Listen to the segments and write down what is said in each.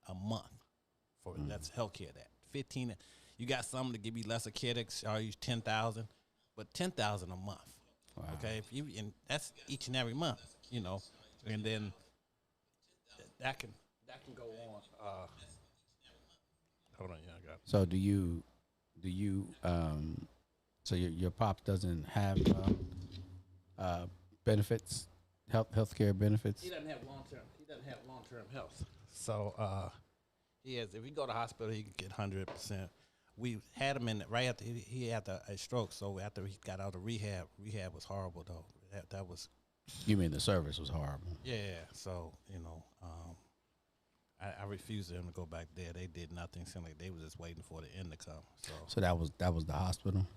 a month for that's healthcare. That 15. You got some to give you lesser care that charge you 10,000, but 10,000 a month. Wow. Okay, if you and that's each and every month, and then that can go on. Hold on, yeah, I got it. So do you so your pops doesn't have benefits, healthcare benefits? He doesn't have long term. He doesn't have long term health. So he has. If he go to hospital, he can get 100%. We had him in right after he had a stroke. So after he got out of rehab was horrible though. That was. You mean the service was horrible? Yeah. So I refused them to go back there. They did nothing. Seemed like they was just waiting for the end to come. So that was the hospital.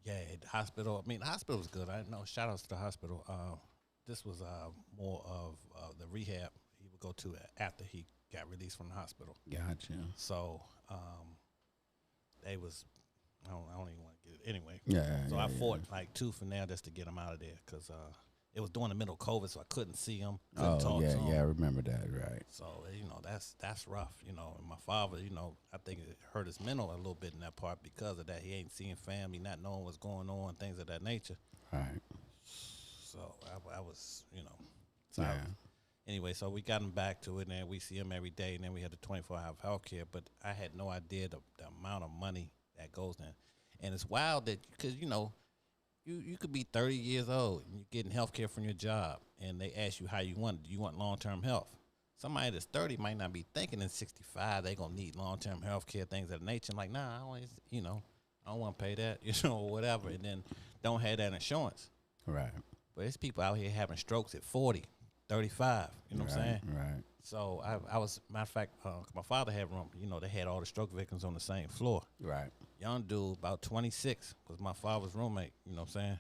Yeah, the hospital. I mean, the hospital was good. I know. Shout outs to the hospital. This was more of the rehab he would go to after he got released from the hospital. Gotcha. So they was. I don't even want to get it anyway. Yeah. So I fought like tooth and nail just to get him out of there because it was during the middle of COVID, so I couldn't see him. Couldn't talk to him. I remember that. Right. So that's rough. And my father, I think it hurt his mental a little bit in that part because of that. He ain't seeing family, not knowing what's going on, things of that nature. Right. So I was, So anyway, so we got him back to it, and we see him every day, and then we had the 24-hour health care. But I had no idea the amount of money that goes in. And it's wild that, because, you could be 30 years old, and you're getting health care from your job, and they ask you how you want it. Do you want long-term health? Somebody that's 30 might not be thinking in 65 they're going to need long-term health care, things of that nature. I'm like, nah, I don't want to pay that, or whatever, and then don't have that insurance. Right. But there's people out here having strokes at 40, 35, you know what I'm saying? Right. So I was, matter of fact, my father had room, they had all the stroke victims on the same floor. Right. Young dude, about 26, was my father's roommate, you know what I'm saying?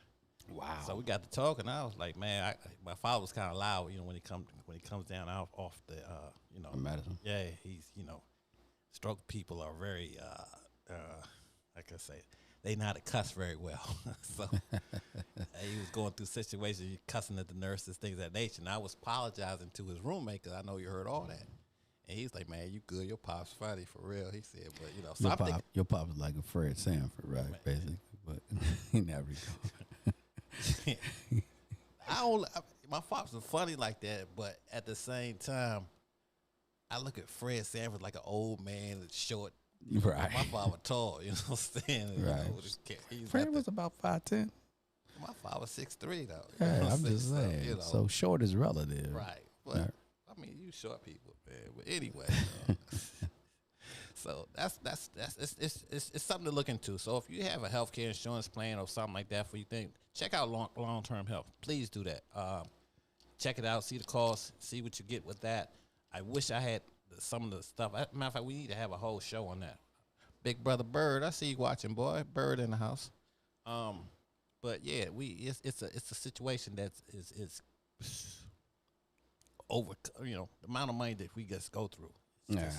Wow. So we got to talking. I was like, man, my father was kind of loud, when he comes down off the, The medicine. Yeah, he's, stroke people are very, like I say, they know how to cuss very well. So he was going through situations, cussing at the nurses, things of that nature. And I was apologizing to his roommate because I know you heard all that. And he's like, man, you good. Your pop's funny for real. He said, but, so your pop was like a Fred Sanford, right, man. Basically. But he never go. My pops was funny like that, but at the same time, I look at Fred Sanford like an old man that's short. Right. My father tall, you know what I'm saying? Right. Fred was about 5'10". My father was 6'3", though. Yeah, I'm just saying. So short is relative. Right. But, right. I mean, you short people, man. But anyway. So it's something to look into. So if you have a healthcare insurance plan or something like that for you think, check out long-term health. Please do that. Check it out, see the cost, see what you get with that. I wish I had some of the stuff. Matter of fact, we need to have a whole show on that. Big Brother Bird, I see you watching, boy. Bird in the house. But yeah, it's a situation that is over. The amount of money that we just go through. Yeah.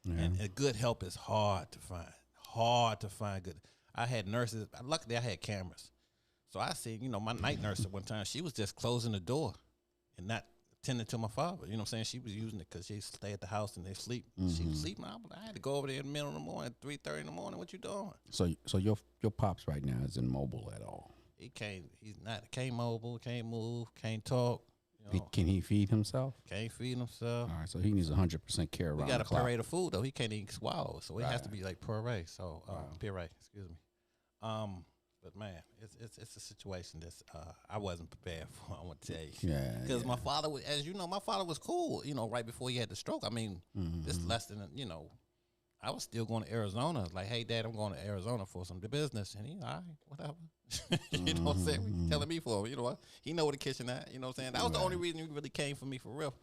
And good help is hard to find. Hard to find good. I had nurses. Luckily, I had cameras. So I seen, my night nurse at one time, she was just closing the door and not tending to my father. You know what I'm saying? She was using it because she stay at the house and they sleep. Mm-hmm. She was sleeping. I had to go over there in the middle of the morning, 3:30 in the morning. What you doing? So your pops right now isn't mobile at all. He's not, can't mobile, can't move, can't talk. Can he feed himself? Can't feed himself. All right, so he needs 100% care around We got the a clock. puree of food, though. He can't even swallow, so it has to be like puree. So, puree, excuse me. But, man, it's a situation that's I wasn't prepared for, I want to tell you. Yeah. Because my father, as you know, my father was cool, right before he had the stroke. I mean, just less than, I was still going to Arizona. Like, hey, Dad, I'm going to Arizona for some business. And he, all right, whatever. You know what I'm saying? What you telling me for? You know what? He know where the kitchen at. You know what I'm saying? That was the only reason he really came for me for real.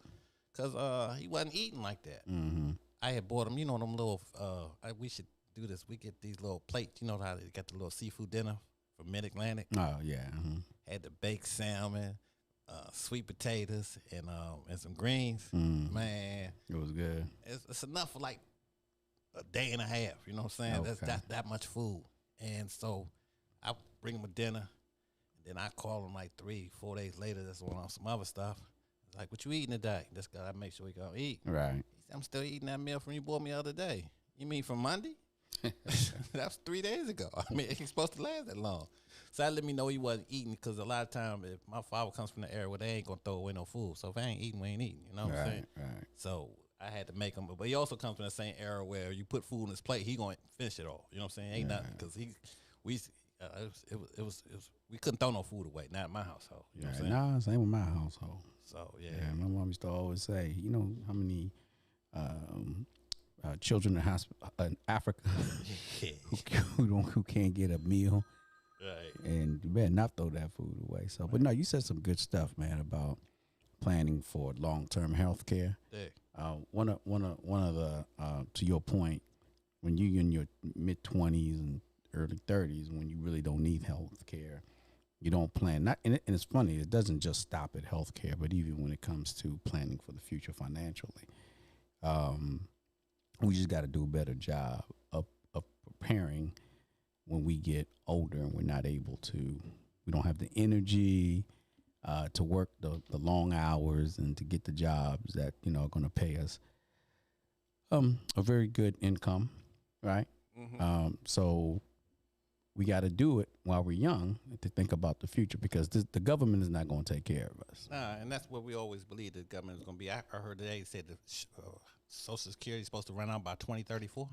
Because he wasn't eating like that. Mm-hmm. I had bought him, them little, we should do this. We get these little plates. You know how they got the little seafood dinner from Mid-Atlantic? Oh, yeah. Mm-hmm. Had the baked salmon, sweet potatoes, and some greens. Man. It was good. It's enough for like a day and a half. You know what I'm saying? Okay. That's that much food. And so I bring him a dinner, and then I call him like 3-4 days later. That's on some other stuff. It's like, what you eating today? This guy, I make sure he go eat. Right. He I'm still eating that meal from you bought me the other day. You mean from Monday? That's 3 days ago. I mean, it ain't supposed to last that long. So that let me know he wasn't eating because a lot of time, if my father comes from the area where they ain't going to throw away no food. So if I ain't eating, we ain't eating. You know what I'm saying? Right. So I had to make him. But he also comes from the same era where you put food on his plate, he going to finish it all. You know what I'm saying? Ain't nothing because we couldn't throw no food away. Not in my household. You know what I'm saying? Nah, same with my household. So, yeah. My mom used to always say, you know how many children in Africa who can't get a meal, Right. and you better not throw that food away. So, but no, you said some good stuff, man, about planning for long-term health care. Yeah. One of the to your point, when you're in your mid-20s and early 30s, when you really don't need health care, you don't plan. And it's funny, it doesn't just stop at health care, but even when it comes to planning for the future financially, we just got to do a better job of preparing when we get older and we're not able to, we don't have the energy to work the long hours and to get the jobs that, you know, are going to pay us a very good income, right? Mm-hmm. So we got to do it while we're young to think about the future, because the government is not going to take care of us. Nah, and that's what we always believe the government is going to be. I heard today said the Social Security is supposed to run out by 2034.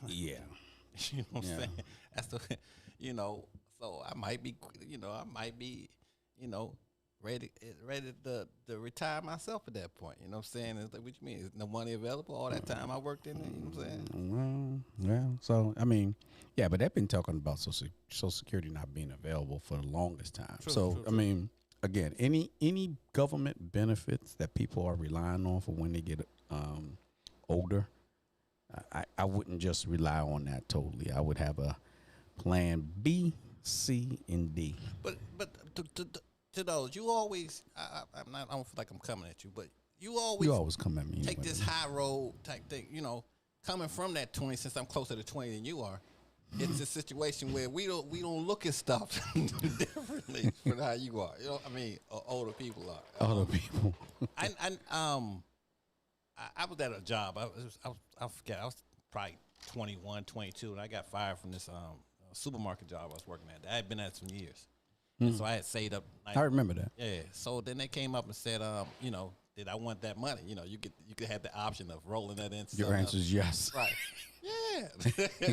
Yeah. You know what I'm saying? That's the, you know, so I might be, ready to retire myself at that point. You know what I'm saying? It's like, what you mean? Is no money available all that time I worked in there? You know what I'm saying? So, I mean, yeah, but they've been talking about Social Security not being available for the longest time. True. I mean, again, any government benefits that people are relying on for when they get older, I wouldn't just rely on that totally. I would have a plan B, C, and D. But to those, you always, I don't feel like I'm coming at you, but you always come at me. Take this high road type thing, you know, coming from that 20, since I'm closer to 20 than you are. It's a situation where we don't look at stuff differently from how you are. You know, I mean, older people are. Older people. I was at a job. I forget. I was probably 21, 22, and I got fired from this supermarket job I was working at. I had been at some years, and so I had saved up. I remember that. Yeah. So then they came up and said, you know, did I want that money? You know, you could have the option of rolling that into. Your answer is yes. Right. Yeah.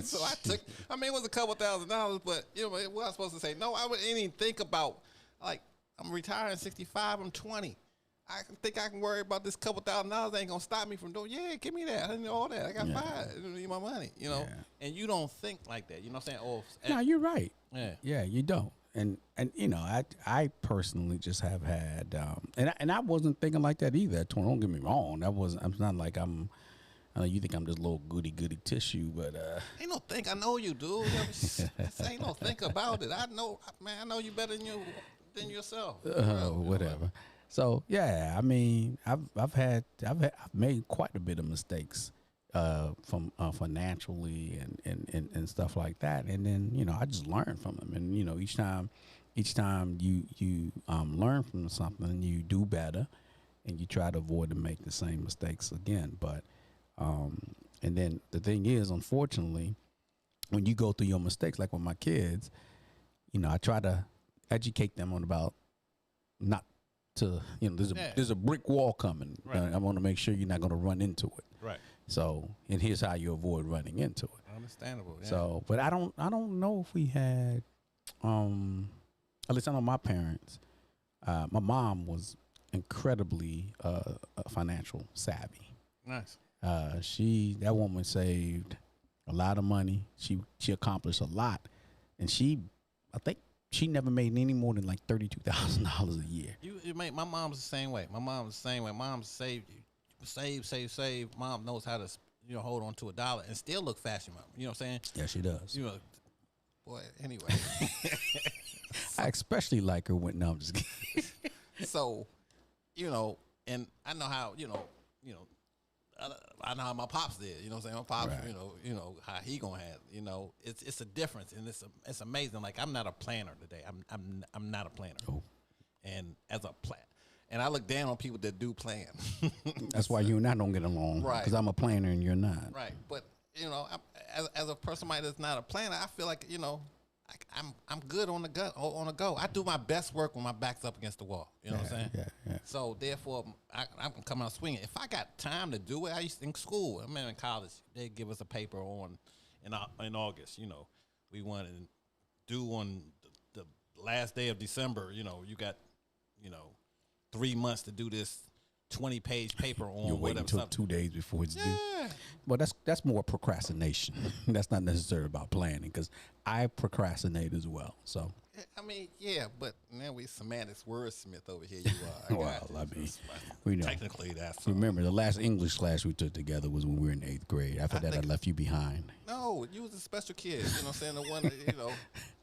So I took. I mean, it was a couple $1,000, but you know, what I was supposed to say? No, I didn't even think about, like, I'm retiring 65. I'm 20. I think I can worry about this couple $1,000. Ain't gonna stop me from doing. Yeah, give me that. I didn't know all that. I got fired. I didn't need my money. You know, and you don't think like that. You know what I'm saying? No, you're right. Yeah, you don't. And you know, I personally just have had, and I wasn't thinking like that either. Don't get me wrong. I'm not like I'm. I know you think I'm this little goody tissue, but ain't no think. I know you, dude. Ain't no think about it. I know, man. I know you better than yourself. Whatever. So yeah, I mean, I've made quite a bit of mistakes from financially and stuff like that, and then you know I just learn from them, and you know each time you learn from something, you do better, and you try to avoid to make the same mistakes again. But and then the thing is, unfortunately, when you go through your mistakes, like with my kids, you know I try to educate them on about not to, you know, there's a brick wall coming. Right. I want to make sure you're not going to run into it. Right. So, and here's how you avoid running into it. Understandable. Yeah. So, but I don't know if we had, at least I know my parents. My mom was incredibly financial savvy. Nice. That woman saved a lot of money. She accomplished a lot, and I think she never made any more than like $32,000 a year. My mom's the same way. Mom's save. Mom knows how to, you know, hold on to $1 and still look fashion. You know what I'm saying? Yeah, she does. You know, boy. Anyway, I especially like her when I'm just kidding. So, you know, and I know how, you know, I know how my pops did. You know what I'm saying? My pops, right. you know how he gonna have. You know, it's a difference, and it's amazing. Like I'm not a planner today. I'm not a planner. Oh. And as a And I look down on people that do plan. That's why you and I don't get along. Right. Because I'm a planner and you're not. Right. But, you know, as a person that's not a planner, I feel like, you know, I'm good on the go. I do my best work when my back's up against the wall. You know what I'm saying? Yeah. So therefore, I'm coming out swinging. If I got time to do it, I used to, in school. I mean, in college, they give us a paper in August. You know, we wanted to do on the last day of December. You know, you got 3 months to do this 20-page paper on. You're waiting until 2 days before it's due. Well, that's more procrastination. That's not necessarily about planning, because I procrastinate as well. So I mean, yeah, but now we semantics wordsmith over here. You are. well, I mean, we know. Technically, that's Remember, the last English class we took together was when we were in 8th grade. After that, I left you behind. No, you was a special kid. You know what I'm saying? The one that, you know,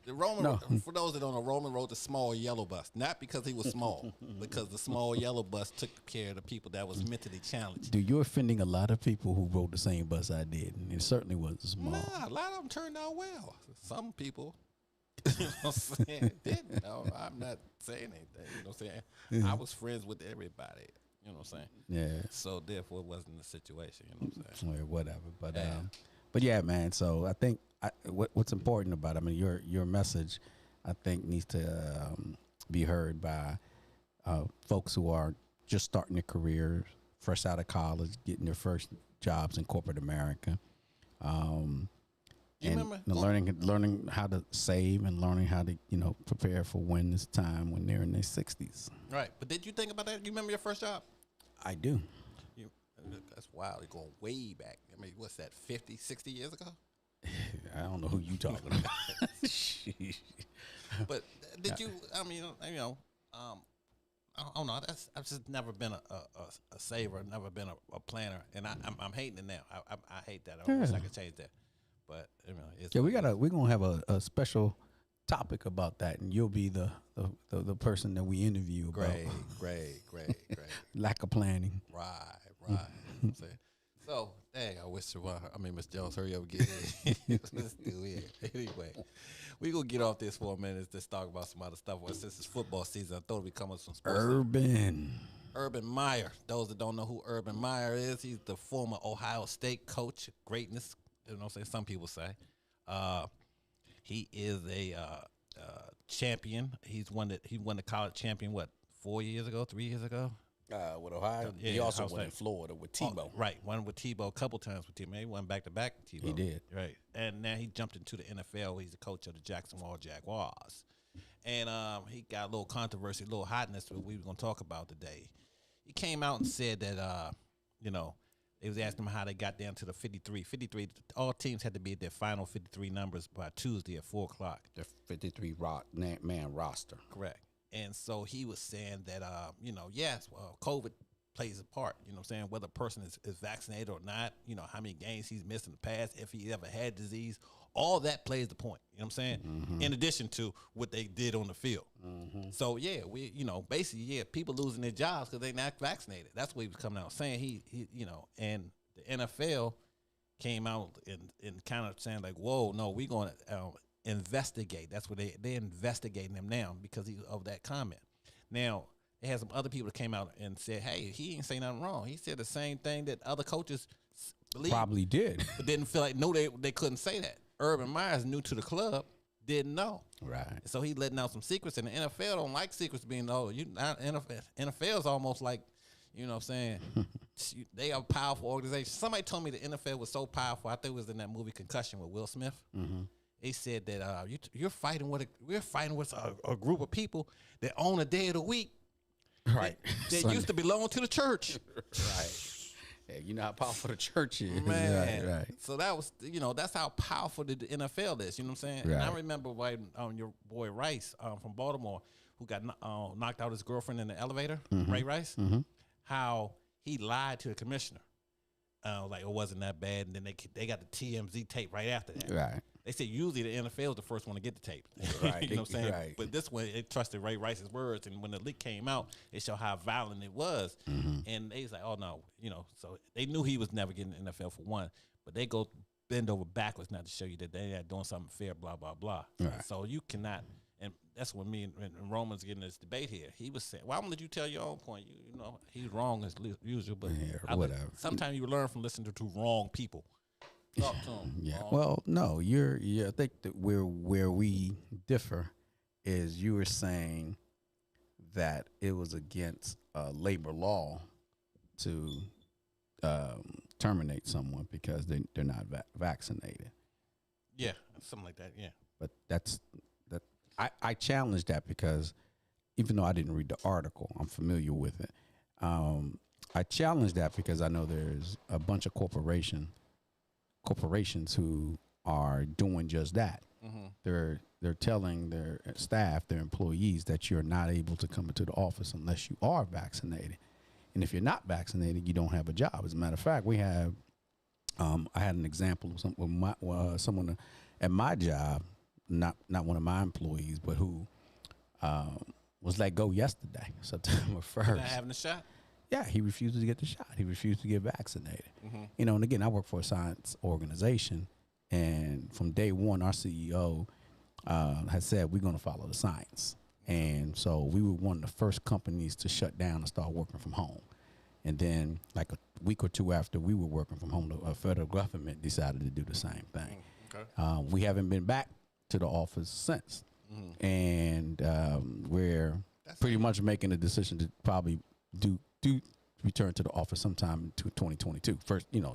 the Roman, for those that don't know, Roman rode the small yellow bus. Not because he was small, because the small yellow bus took care of the people that was mentally challenged. Dude, you're offending a lot of people who rode the same bus I did, and it certainly wasn't small. Nah, a lot of them turned out well. Some people, you know what I'm saying, didn't. No, I'm not saying anything. You know what I'm saying? I was friends with everybody. You know what I'm saying? Yeah. So therefore, it wasn't the situation. You know what I'm saying? Or whatever. But yeah, man. So I think what's important about it, I mean, your message, I think, needs to be heard by folks who are just starting their careers, fresh out of college, getting their first jobs in corporate America, and learning how to save and learning how to prepare for when it's time when they're in their 60s. Right. But did you think about that? You remember your first job? I do. That's wild. You're going way back. I mean, what's that, 50, 60 years ago? I don't know who you talking about. But did you, I mean, I don't know. I've just never been a saver, never been a planner, and I'm hating it now. I hate that. I wish I could change that. But we're gonna have a special topic about that, and you'll be the person that we interview about. Great. Lack of planning. Right. So, dang, I wish Miss Jones, hurry up and get in. Let's do it. Anyway, we gonna get off this for a minute. Let's talk about some other stuff. Well, since it's football season, I thought we'd come up with some sports. Urban Meyer. Those that don't know who Urban Meyer is, he's the former Ohio State coach, greatness. You know what I'm saying? Some people say. He is a champion. He won the college champion, 3 years ago? With Ohio, yeah, he also won in Florida with Tebow. Right, won with Tebow a couple times with Tebow. He won back-to-back with Tebow. He did. Right, and now he jumped into the NFL. He's the coach of the Jacksonville Jaguars. And he got a little controversy, a little hotness that we were going to talk about today. He came out and said that, they was asking him how they got down to the 53. 53, all teams had to be at their final 53 numbers by Tuesday at 4 o'clock. The 53-man roster. Correct. And so he was saying that, yes, COVID plays a part, you know what I'm saying, whether a person is vaccinated or not, how many games he's missed in the past, if he ever had disease, all that plays the point, you know what I'm saying, in addition to what they did on the field. So, yeah, basically, people losing their jobs because they're not vaccinated. That's what he was coming out saying. He and the NFL came out and kind of saying like, whoa, no, we're going to investigate. That's what they're investigating him now because of that comment. Now, they had some other people that came out and said, hey, he ain't saying nothing wrong. He said the same thing that other coaches believe. Probably did. But didn't feel like, they couldn't say that. Urban Meyer's new to the club, didn't know. Right. So he letting out some secrets, and the NFL don't like secrets being NFL's almost like, you know what I'm saying, they are a powerful organization. Somebody told me the NFL was so powerful, I think it was in that movie Concussion with Will Smith. They said that we're fighting with a group of people that own a day of the week, right? That used to belong to the church, right? Yeah, you know how powerful the church is, man. Right. So that was, that's how powerful the NFL is. You know what I'm saying? Right. And I remember when your boy Rice from Baltimore, who got knocked out his girlfriend in the elevator, Ray Rice, how he lied to the commissioner, like it wasn't that bad, and then they got the TMZ tape right after that, right? They said usually the NFL is the first one to get the tape. Right. You know what I'm saying? Right. But this one, it trusted Ray Rice's words. And when the leak came out, it showed how violent it was. And they was like, oh, no. So they knew he was never getting the NFL for one. But they go bend over backwards now to show you that they're not doing something fair, blah, blah, blah. Right. So you cannot. And that's when me and Roman's getting this debate here. He was saying, "Well, I'm gonna let you tell your own point. You know, he's wrong as usual, but whatever. Sometimes you learn from listening to wrong people. Talk to them. Yeah. Well, no, I think that where we differ is you were saying that it was against labor law to terminate someone because they're not vaccinated. Yeah, something like that. Yeah. But I challenge that because even though I didn't read the article, I'm familiar with it. I challenge that because I know there's a bunch of corporations who are doing just that. Mm-hmm. They're telling their staff, their employees, that you're not able to come into the office unless you are vaccinated. And if you're not vaccinated, you don't have a job. As a matter of fact, we have. I had an example of someone at my job, not one of my employees, but who was let go yesterday, September 1st. Not having a shot? Yeah, he refused to get the shot. He refused to get vaccinated. Mm-hmm. You know, and again, I work for a science organization, and from day one, our CEO has said we're going to follow the science. And so we were one of the first companies to shut down and start working from home. And then like a week or two after we were working from home, the federal government decided to do the same thing. Okay. We haven't been back to the office since. Mm-hmm. And we're pretty much making a decision to probably do return to the office sometime in 2022,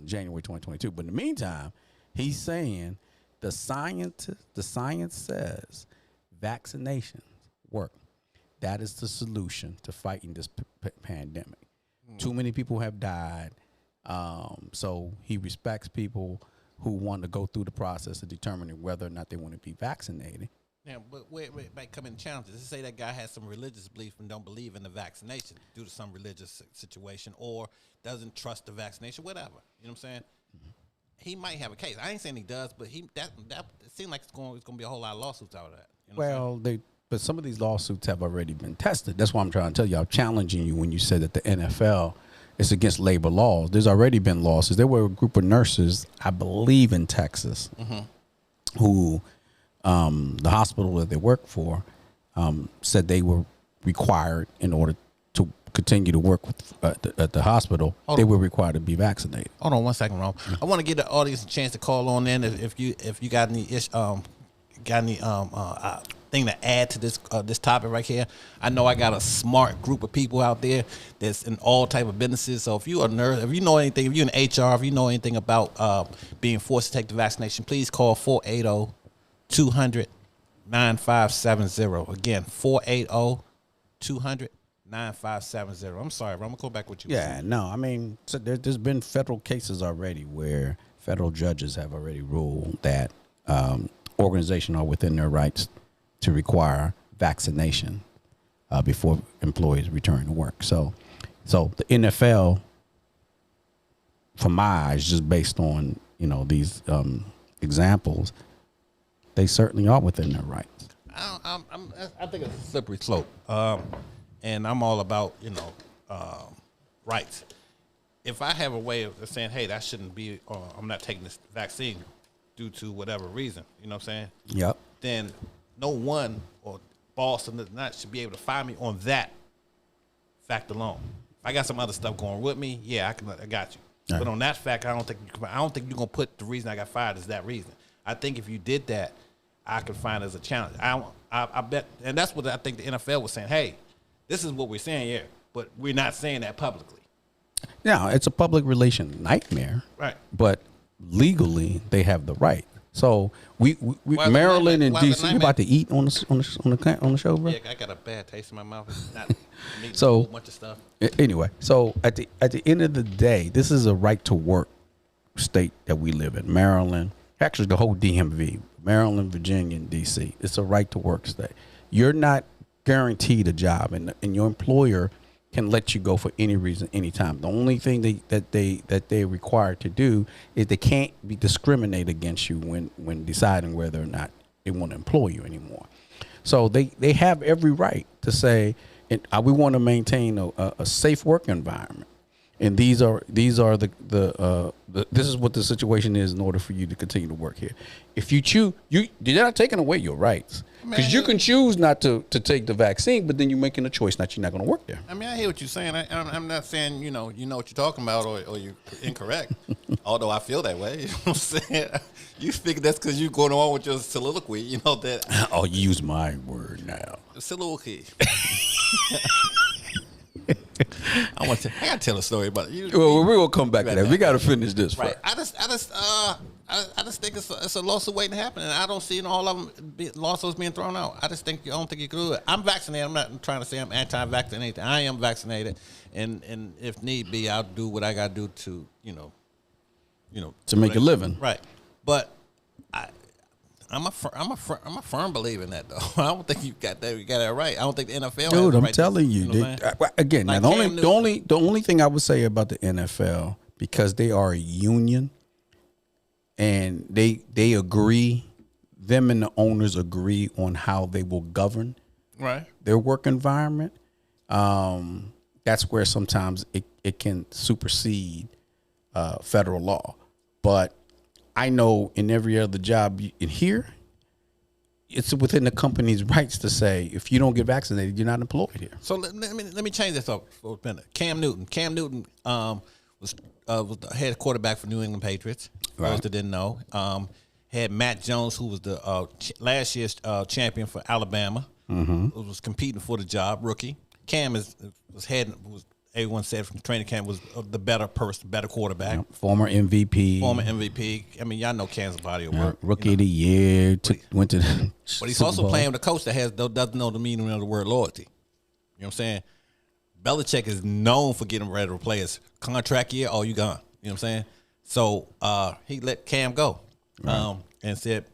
January 2022. But in the meantime, he's saying the science says vaccinations work. That is the solution to fighting this pandemic. Too many people have died. So he respects people who want to go through the process of determining whether or not they want to be vaccinated. Yeah, but wait, might come in challenges. Let's say that guy has some religious belief and don't believe in the vaccination due to some religious situation, or doesn't trust the vaccination, whatever. You know what I'm saying? Mm-hmm. He might have a case. I ain't saying he does, but that it seems like it's going to be a whole lot of lawsuits out of that. You know but some of these lawsuits have already been tested. That's why I'm trying to tell you. I'm challenging you when you said that the NFL is against labor laws. There's already been lawsuits. There were a group of nurses, I believe in Texas, mm-hmm. who the hospital that they work for said they were required in order to continue to work at the hospital. They were required to be vaccinated. Hold on 1 second, Ron. I want to give the audience a chance to call on in if you got any thing to add to this topic right here. I know I got a smart group of people out there that's in all type of businesses. So if you're a nurse, if you know anything, if you're in HR, if you know anything about being forced to take the vaccination, please call 480-200-9570. Again, 480-200-9570. I'm sorry, I'm gonna go back with you. Yeah, no, I mean, so there's been federal cases already where federal judges have already ruled that organizations are within their rights to require vaccination before employees return to work. So the NFL, from my eyes, just based on these examples, they certainly are within their rights. I think it's a slippery slope, and I'm all about rights. If I have a way of saying, hey, that shouldn't be, or I'm not taking this vaccine due to whatever reason, you know what I'm saying? Yep. Then no one or boss or not should be able to fire me on that fact alone. If I got some other stuff going with me, yeah, I got you. Right. But on that fact, I don't think you're gonna put the reason I got fired as that reason. I think if you did that, I could find it as a challenge. I bet, and that's what I think the NFL was saying. Hey, this is what we're saying here, but we're not saying that publicly. Now, it's a public relation nightmare, right? But legally, they have the right. So we Maryland and DC, you about to eat on the show, bro? Yeah, I got a bad taste in my mouth. It's not so a whole bunch of stuff. Anyway, so at the end of the day, this is a right to work state that we live in. Maryland, actually the whole DMV, Maryland, Virginia, and DC. It's a right to work state. You're not guaranteed a job, and your employer can let you go for any reason, anytime. The only thing that they're required to do is they can't be discriminate against you when deciding whether or not they want to employ you anymore. So they have every right to say, we want to maintain a safe work environment, and these are the this is what the situation is in order for you to continue to work here. If you choose, you're not taking away your rights. Because you can choose not to take the vaccine, but then you're making a choice that you're not going to work there. I mean, I hear what you're saying. I'm not saying, you know what you're talking about or you're incorrect. Although I feel that way. You know what I'm saying? You figure that's because you're going on with your soliloquy, you know, that. Oh, you use my word now. Soliloquy. I gotta tell a story about it. Well, we're gonna come back to that. We gotta finish this. Right. First. I just think it's a lawsuit waiting to happen, and I don't see all of them lawsuits being thrown out. I don't think you can do it. I'm vaccinated. I'm not trying to say I'm anti-vaccinated. I am vaccinated, and if need be, I'll do what I gotta do to to make a living. Right. But I'm a firm believer in that though. I don't think you got that right. I don't think the NFL. Dude, I'm right telling you. Again, like now, the only thing I would say about the NFL, because they are a union, and they agree, them and the owners agree on how they will govern their work environment. That's where sometimes it can supersede federal law. But I know in every other job in here, it's within the company's rights to say, if you don't get vaccinated, you're not employed here. So let me change this up for a minute. Cam Newton was the head quarterback for New England Patriots. For those that didn't know, had Matt Jones, who was the last year's champion for Alabama, was competing for the job, rookie. Cam was everyone said from training camp was the better quarterback. Yep. Former MVP. I mean, y'all know Cam's body of work. Rookie of the year. Went to the But he's also playing with a coach that doesn't know the meaning of the word loyalty. You know what I'm saying? Belichick is known for getting rid of players. Contract year, you gone. You know what I'm saying? So he let Cam go, and said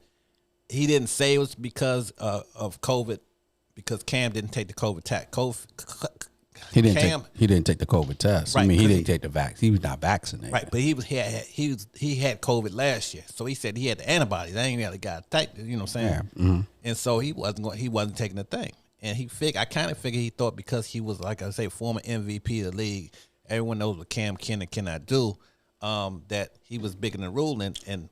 he didn't say it was because of COVID, because Cam didn't take the COVID test. He didn't take the COVID test. Right, I mean, he didn't take the vaccine. He was not vaccinated. Right, but he had COVID last year, so he said he had the antibodies. I ain't really got tight. You know what I'm saying? Yeah. Mm-hmm. And so he wasn't taking the thing. And I kind of figured he thought because he was, like I say, former MVP of the league, everyone knows what Cam can and cannot do, that he was bigger than the rule. And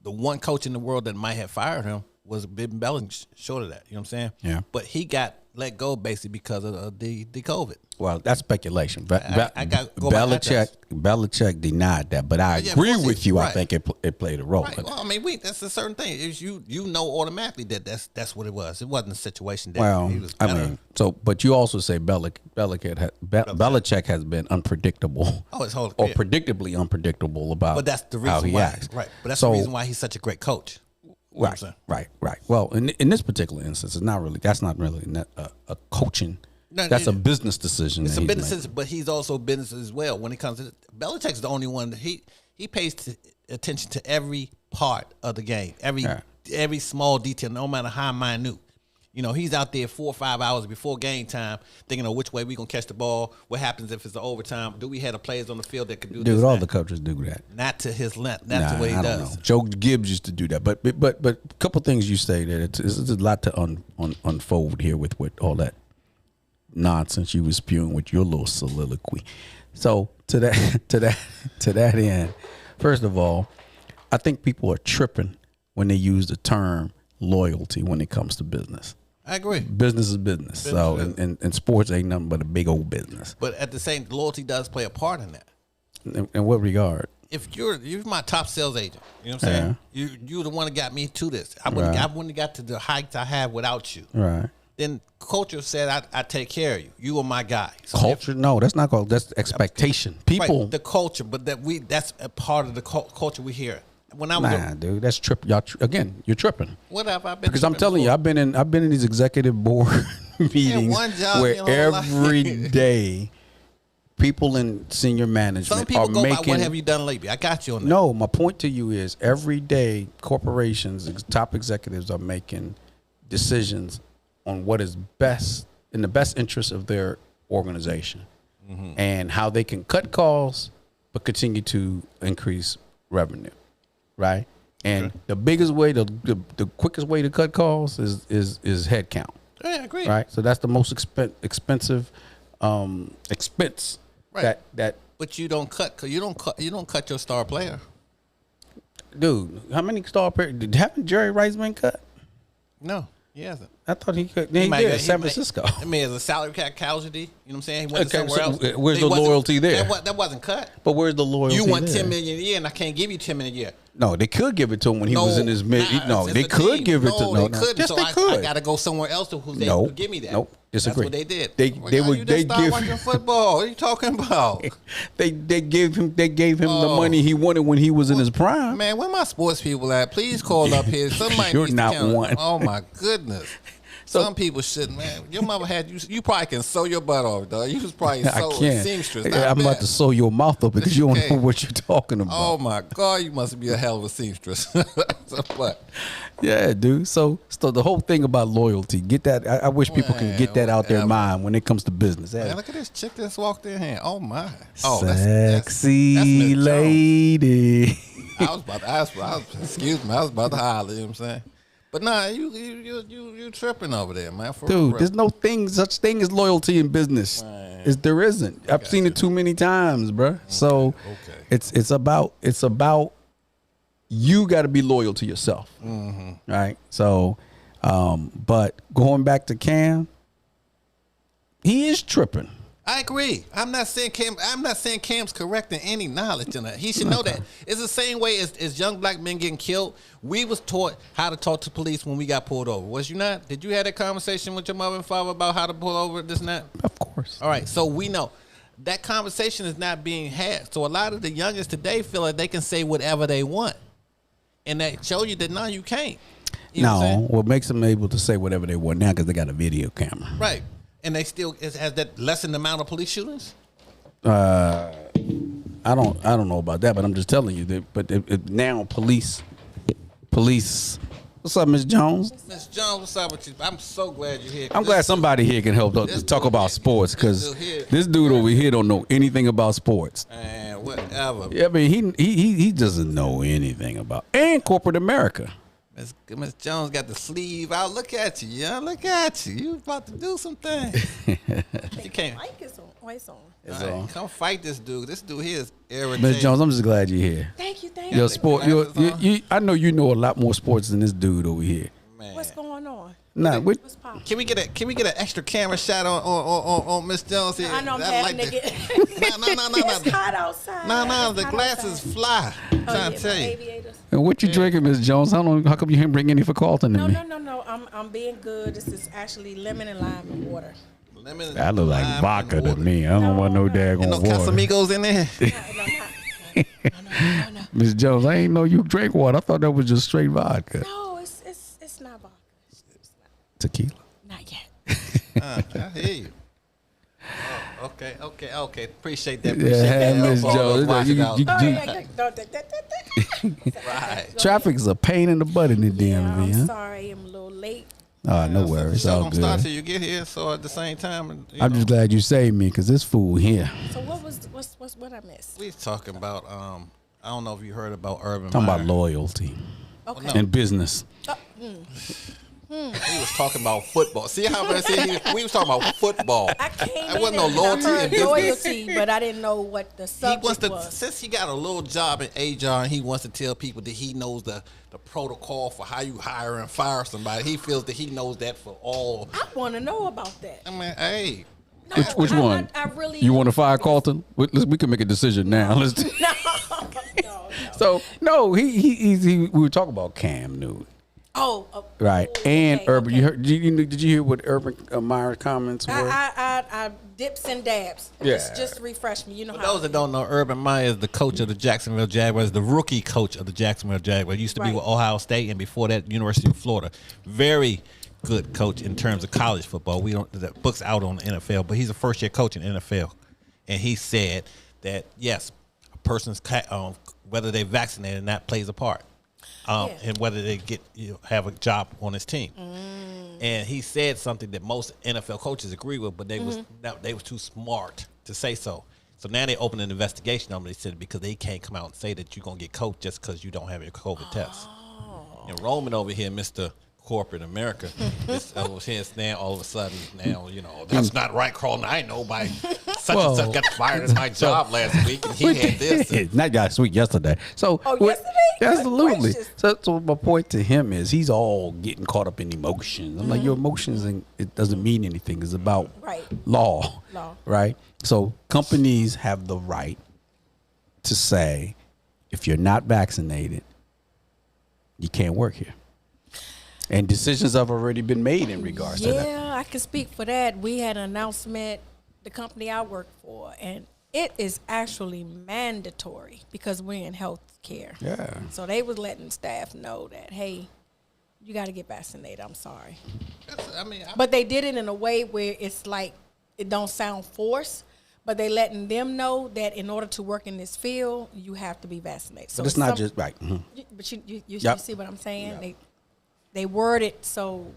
the one coach in the world that might have fired him was Bill Belichick, short of that. You know what I'm saying? Yeah. But he got let go basically because of the COVID. Well, that's speculation. Belichick denied that, but I agree with you. Right. I think it played a role. Right. Well, I mean, that's a certain thing. You know automatically that's what it was. It wasn't a situation that he was better. I mean, but you also say Belichick has been unpredictable. Oh, his whole career. Or predictably unpredictable about. But that's the reason how he acts. Right. But that's the reason why he's such a great coach. Right. Well, in this particular instance, that's not really a coaching. No, that's a business decision. It's a business decision, but he's also business as well. When it comes to Belichick's the only one that he pays attention to every part of the game, every small detail, no matter how minute. You know, he's out there 4 or 5 hours before game time thinking of which way we're going to catch the ball, what happens if it's an overtime, do we have the players on the field that can do this? Dude, all the coaches do that. Not to his length, not the way he does. Joe Gibbs used to do that. But a couple things you say that it's a lot to unfold here with all that nonsense you was spewing with your little soliloquy. So to that end, first of all, I think people are tripping when they use the term loyalty when it comes to business. I agree. Business is business. So and sports ain't nothing but a big old business. But at the same, loyalty does play a part in that. In what regard? If you're my top sales agent, you know what I'm saying? Yeah. You're the one that got me to this. I wouldn't have got to the heights I have without you. Right. Then culture said I take care of you. You are my guy. So culture? No, that's not called. That's expectation. People. Right, the culture, but that's a part of the culture we hear. When I was dude, that's trip. Y'all again, you're tripping. Whatever. I've been because I'm telling you, I've been in these executive board meetings where every day people in senior management some people are go making. By what have you done lately? I got you on that. No, my point to you is every day corporations, top executives are making decisions on what is best in the best interest of their organization and how they can cut costs but continue to increase revenue. Right, and the biggest way, the quickest way to cut costs is head count. Yeah, I agree. Right, so that's the most expensive expense that But you don't cut your star player. Dude, how many star players? Haven't Jerry Rice been cut? No, he hasn't. I thought he could. He did. San Francisco. I mean, as a salary cap casualty, you know what I'm saying? He went somewhere else. Where's the loyalty there? That wasn't cut. But where's the loyalty? You want there? $10 million a year, and I can't give you $10 million a year. No, they could give it to him when he was in his mid. No, they could give it to him. No, they couldn't. Yes, so they could. I got to go somewhere else who's able to give me that. Nope. Disagree. That's what they did. They give watching football. What are you talking about? they gave him the money he wanted when he was in his prime. Man, where my sports people at? Please call up here. Somebody You're needs not to count. one. Oh my goodness. Some people shouldn't, man. Your mother had you. You probably can sew your butt off, dog. You was probably I can't. seamstress. I'm about to sew your mouth up because you don't know what you're talking about. Oh my God, you must be a hell of a seamstress. But yeah, dude. So the whole thing about loyalty, get that. I wish people can get that out their mind when it comes to business. Man, look at this chick that's walked in here. Oh my. Oh, sexy that's lady. I was about to ask. Excuse me. I was about to holler. You know what I'm saying? But nah, you tripping over there, man. Dude, there's no such thing as loyalty in business. There isn't. I've seen it too many times, bro. So it's about you got to be loyal to yourself, right? So, but going back to Cam, he is tripping. I agree. I'm not saying Cam's correcting any knowledge in that. He should know that. It's the same way as young black men getting killed. We was taught how to talk to police when we got pulled over. Was you not? Did you have that conversation with your mother and father about how to pull over this and that? Of course. All right. So we know that conversation is not being had. So a lot of the youngest today feel like they can say whatever they want, and that show you that no, you can't. You know what makes them able to say whatever they want now because they got a video camera. Right. And they still has that lessened the amount of police shootings. I don't know about that, but I'm just telling you that. But now police. What's up, Miss Jones? Miss Jones, what's up with you? I'm so glad you're here. I'm glad somebody here can help talk about sports because this dude over here don't know anything about sports. And whatever. Yeah, I mean he doesn't know anything about corporate America. Miss Jones got the sleeve out. Look at you, yeah. Look at you. You about to do some things. You can't. Mic is on. Oh, it's on. It's on. Come fight this dude. This dude here is irritating. Miss Jones, I'm just glad you're here. Thank you. Your sport. I know you know a lot more sports than this dude over here. Man. What's going on? Nah, what's poppin'? Can we get an extra camera shot on Miss Jones here? I know I'm half naked. No. It's hot outside. No, the glasses fly. I'm trying to tell you. Aviators. And what you drinking, Miss Jones? How come you didn't bring any for Carlton to me? No. I'm being good. This is actually lemon and lime and water. That look like vodka to me. I don't want no daggone no water. Casamigos in there. No. Miss Jones, I ain't know you drink water. I thought that was just straight vodka. No, it's not vodka. It's not. Tequila? Not yet. I hear you. Oh, okay. Appreciate that. Yeah, Miss Jones. Right. Traffic's a pain in the butt in the DMV, I'm sorry, I'm a little late. Oh, no worries. It's all don't start good. till you get here. So at the same time, I'm just glad you saved me because this fool here. So what I missed? We was talking about I don't know if you heard about Urban Talking Meyer. about loyalty Okay. and business. He was talking about football. See how we was talking about football. I came There wasn't no loyalty I in heard business. loyalty, but I didn't know what the He subject wants to was. since he got a little job in HR and he wants to tell people that he knows the protocol for how you hire and fire somebody. He feels that he knows that for all. I want to know about that. I mean, hey. No, Which one? I really You want to fire Carlton? We can make a decision now. Let's do. No. So no, we were talking about Cam Newton. Oh, Right, and okay, Urban. okay. You heard? Did you hear what Urban Meyer's comments were? I dips and dabs. Yeah. Just refresh me. You know For how. those that don't know, Urban Meyer is the coach of the Jacksonville Jaguars, the rookie coach of the Jacksonville Jaguars. He used to be Right. with Ohio State and before that, University of Florida. Very good coach in terms of college football. The book's out on the NFL, but he's a first-year coach in the NFL. And he said that, yes, a person's whether they're vaccinated or not plays a part. And whether they have a job on his team. And he said something that most NFL coaches agree with, but they was too smart to say so. So now they opened an investigation on him. They said because they can't come out and say that you're gonna get coached just because you don't have your COVID test. And Roman over here, Mr. Corporate America, is over here now all of a sudden now that's not right, Carlton. I know by such and such got fired in my job last week, and he had this. Not last week, yesterday. So, yesterday? Absolutely. Gracious. So my point to him is he's all getting caught up in emotions. I'm like, your emotions, it doesn't mean anything. It's about law, right? So companies have the right to say, if you're not vaccinated, you can't work here. And decisions have already been made in regards to that. Yeah, I can speak for that. We had an announcement, the company I work for, and it is actually mandatory because we're in healthcare. Yeah. So they was letting staff know that, hey, you got to get vaccinated. I'm sorry. But they did it in a way where it's like it don't sound forced, but they letting them know that in order to work in this field, you have to be vaccinated. So But it's not just right. But you see what I'm saying? Yep. They word it so.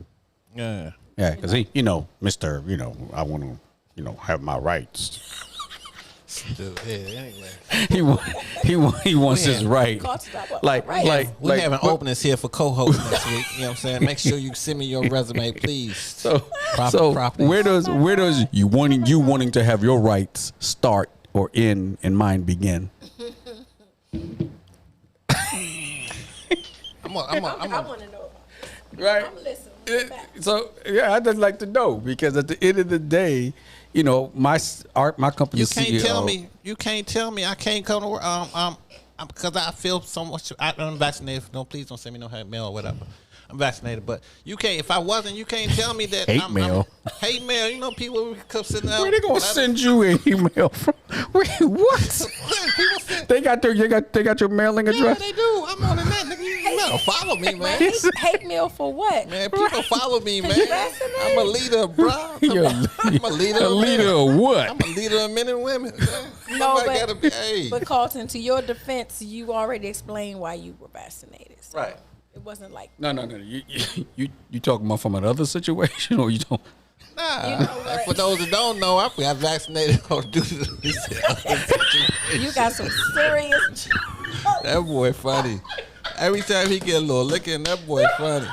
Yeah. Yeah, because Mr. I want to, have my rights. Dude, anyway. He wants his right. Like we having openings here for co-hosts next week. You know what I'm saying? Make sure you send me your resume, please. So where does you wanting to have your rights start or end and mine begin? I want to know. Right. I'm listening. So I'd just like to know, because at the end of the day, my company. You can't CEO, You can't tell me I can't come to work. Because I feel so much. I'm vaccinated. No, please don't send me no hate mail or whatever. I'm vaccinated, but you can't. If I wasn't, you can't tell me that. Hate mail. Hate mail. People come sitting out. Where they gonna send you an email from? Wait, what? People send. They got your mailing Yeah, address. they do. I'm on the net, nigga. You better follow me, man. Hate mail for what? Man, people follow me, man. you vaccinated? I'm a leader, bro. I'm a leader. A leader of what? I'm a leader of men and women. Man. No, Somebody gotta be, hey. but Carlton, to your defense, you already explained why you were vaccinated. So Right. It wasn't like No. You talking about from another situation, or you don't? Nah. You know what? For those that don't know, I got vaccinated due to you got some serious. That boy funny. Every time he get a little licking, that boy funny.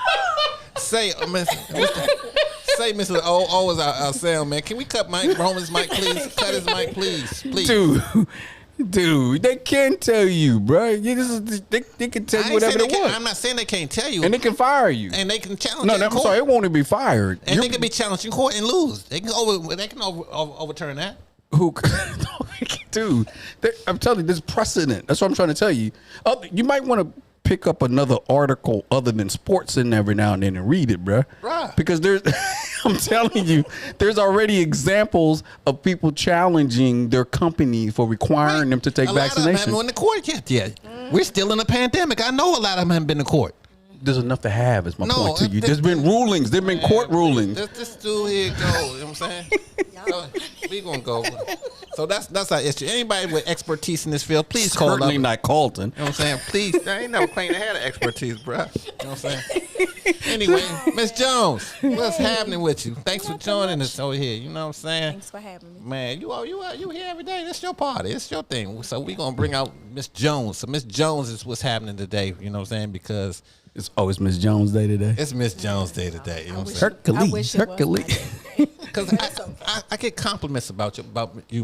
Say, Mr. O is our sound man. Can we cut Mike Roman's mic, please? Cut his mic, please. Dude, they can tell you, bro. They can tell you whatever they want. I'm not saying they can't tell you. And they can fire you. And they can challenge No, you in I'm court. sorry, it won't even be fired. And they can be challenged in court and lose. They can overturn that. Who, dude? I'm telling you, there's precedent. That's what I'm trying to tell you. You might want to pick up another article other than sports in every now and then and read it, bro. Right. Because there's, I'm telling you, there's already examples of people challenging their company for requiring them to take a lot of them vaccinations. haven't been to court yet. We're still in a pandemic. I know a lot of them haven't been to court. There's enough to have, is my No, point to you. There's been rulings. There's been court rulings. This dude here go. You know what I'm saying? So, we gonna go. So that's our issue. Anybody with expertise in this field, please call up. Certainly not Carlton. You know what I'm saying? Please. I ain't never claimed to have the expertise, bro. You know what I'm saying? Anyway, Miss Jones, what's happening with you? Thanks for joining us over here. You know what I'm saying? Thanks for having me. Man, you here every day. That's your party. It's your thing. So we gonna bring out Miss Jones. So Miss Jones is what's happening today. You know what I'm saying? Because It's Miss Jones Day today. it's Miss Jones Day today. You know what I'm saying? Hercules. Because I get compliments about you,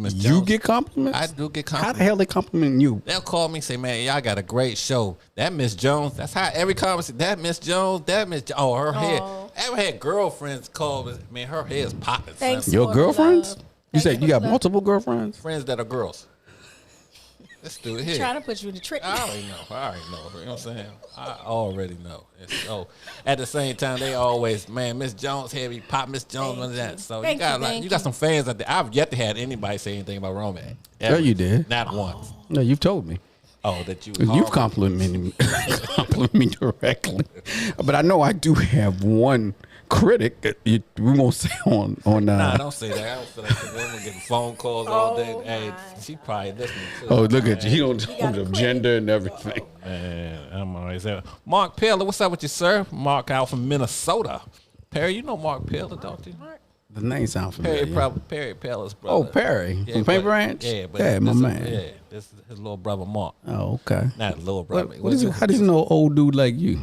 Miss Jones. You get compliments? I do get How compliments. the hell they compliment you? They'll call me and say, man, y'all got a great show. That Miss Jones, that's how every conversation, that Miss Jones, her hair. I ever had girlfriends call me, man, her hair is popping. Thanks. Son. Your For the girlfriends? love. You Thank said you you for got the multiple girlfriends? Friends that are girls. Let's do it here. Trying to put you in the trick. I already know. You know what I'm saying? I already know. And so at the same time, they always, man, Miss Jones here, we pop Miss Jones and that. So Thank you, you got some fans out there. I've yet to have anybody say anything about Roman. Yeah, you did. Not once. No, you've told me. Oh, that you. You've complimented me directly. But I know I do have one critic. We won't say on. Nah, don't say that. I don't feel like the woman getting phone calls all day. Hey, she probably listening to. Oh, look at you. He don't talk of gender and everything. Man, I'm always there. Mark Pillar, what's up with you, sir? Mark out from Minnesota. Perry, you know Mark Pillar, don't you? The name sounds familiar. Perry Pillar's brother. Oh, Perry from Paint Branch? Yeah, but yeah, my man. Yeah, this is his little brother Mark. Oh, okay. Not little brother. How does he know an old dude like you?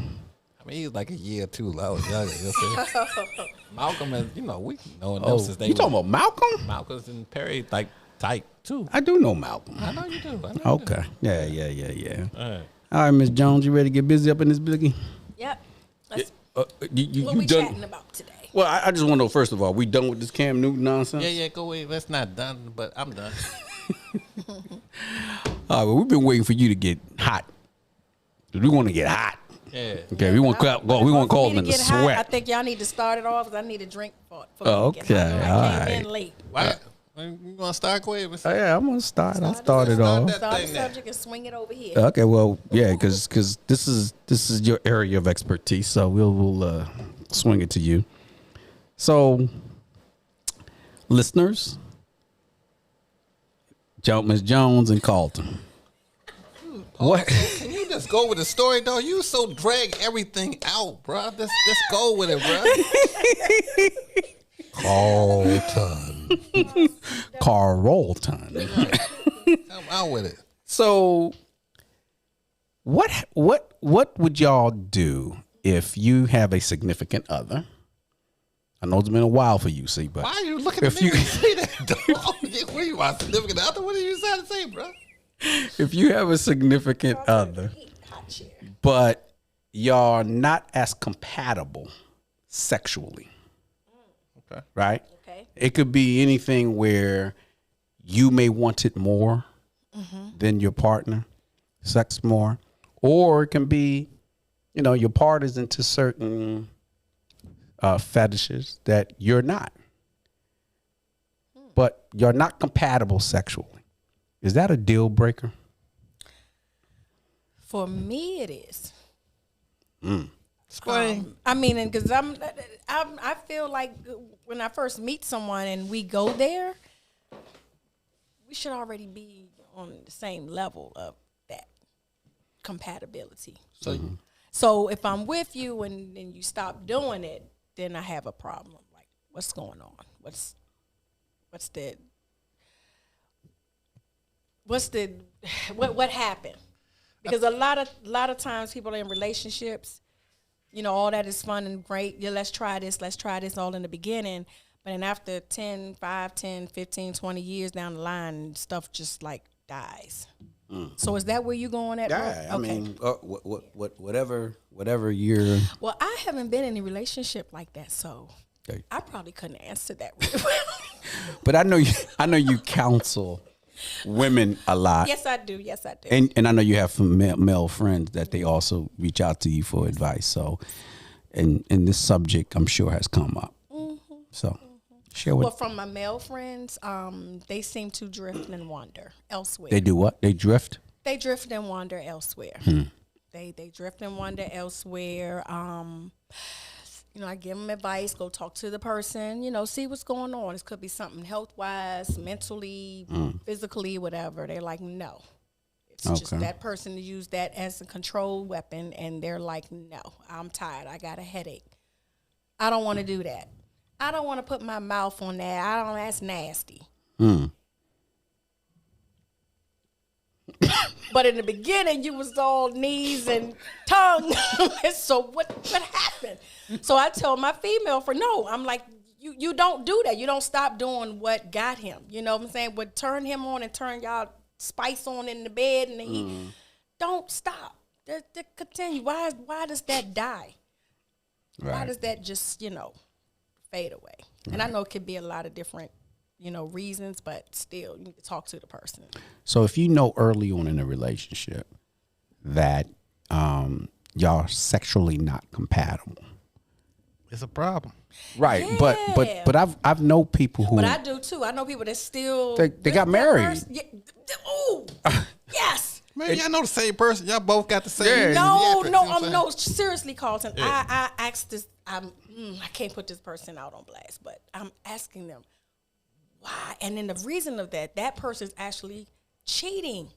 I mean, he's like a year or two. I was younger. You know what I'm saying? Malcolm and we know them since they. You talking about Malcolm? Malcolm's and Perry like type too. I do know Malcolm. I know you do. Okay. Yeah. All right. All right, Miss Jones, you ready to get busy up in this boogie? Yep. Let's, What we chatting about today? Well, I just want to know, first of all, we done with this Cam Newton nonsense? Yeah, go away. That's not done, but I'm done. All right, well, we've been waiting for you to get hot. We want to get hot. Yeah. Okay, we want to call them in the sweat. I think y'all need to start it off because I need a drink for Oh, me to get hot. okay, I all came in right. late. Why? You want to start? Go ahead. Oh, yeah, I'm going to start. I'll start it off. that Start the thing there. subject and swing it over here. Okay, well, yeah, because this is your area of expertise, so we'll swing it to you. So, listeners, Miss Jones and Carlton. What? Can you just go with the story, though? You so drag everything out, bro. Just go with it, bro. Carlton. Come out with it. So, what would y'all do if you have a significant other? I know it's been a while for you, see, but Why are you looking if at me you- when you say that, dog? What are you, my significant other? What are you trying to say, bro? if you have a significant other, Hot chair. but y'all are not as compatible sexually, Okay. right? Okay. It could be anything where you may want it more than your partner, sex more, or it can be, your partner's into certain fetishes that you're not, but you're not compatible sexually. Is that a deal breaker? For me, it is. Explain. I mean, because I feel like when I first meet someone and we go there, we should already be on the same level of that compatibility. So if I'm with you and you stop doing it, then I have a problem. Like, what's going on? What's what happened? Because a lot of times people are in relationships, all that is fun and great. Yeah, let's try this all in the beginning. But then after 5, 10, 15, 20 years down the line, stuff just like dies. So is that where you going at? Yeah, bro? I mean, whatever you're. Well, I haven't been in a relationship like that, so Okay. I probably couldn't answer that really well. But I know you counsel women a lot. Yes, I do. And I know you have some male friends that they also reach out to you for advice. So, and this subject, I'm sure, has come up. So, share with. Well, from my male friends, they seem to drift and wander elsewhere. They do what? They drift? They drift and wander elsewhere. They drift and wander elsewhere. I give them advice, go talk to the person, see what's going on. It could be something health-wise, mentally, physically, whatever. They're like, no. It's just that person to use that as a control weapon, and they're like, no, I'm tired. I got a headache. I don't want to do that. I don't want to put my mouth on that. That's nasty. But in the beginning, you was all knees and tongue. So what happened? So I told my female friend, no, I'm like, you don't do that. You don't stop doing what got him. You know what I'm saying? What turned him on and turn y'all spice on in the bed and he don't stop. Continue. Why does that die? Right. Why does that just, fade away? And I know it could be a lot of different, reasons, but still, you need to talk to the person. So if you know early on in a relationship that y'all are sexually not compatible, It's a problem. right? Yeah. But I've known people who. But I do too. I know people that still They got married. Yeah. Ooh, yes. Man, y'all know the same person. Y'all both got the same. Yeah. No. Seriously, Carlton. Yeah. I asked this. I can't put this person out on blast, but I'm asking them why. And then the reason of that person's actually cheating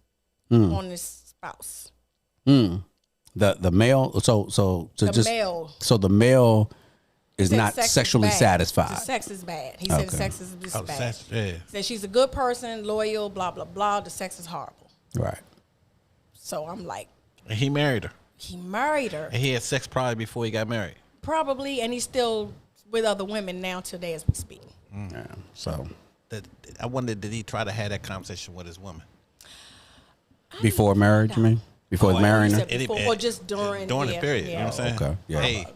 on his spouse. The male. So The male. So the male is Said not sex is sexually bad. satisfied. The sex is bad. He said the Okay. sex is just bad. Yeah. He said she's a good person, loyal, blah, blah, blah. The sex is horrible. Right. So I'm like, And he married her. he married her. And he had sex probably before he got married. Probably, and he's still with other women now today as we speak. Yeah. So I wonder, did he try to have that conversation with his woman Before marriage, you mean? Before marrying her? Before, or just during the period? You know what I'm saying? Okay, yeah. Hey,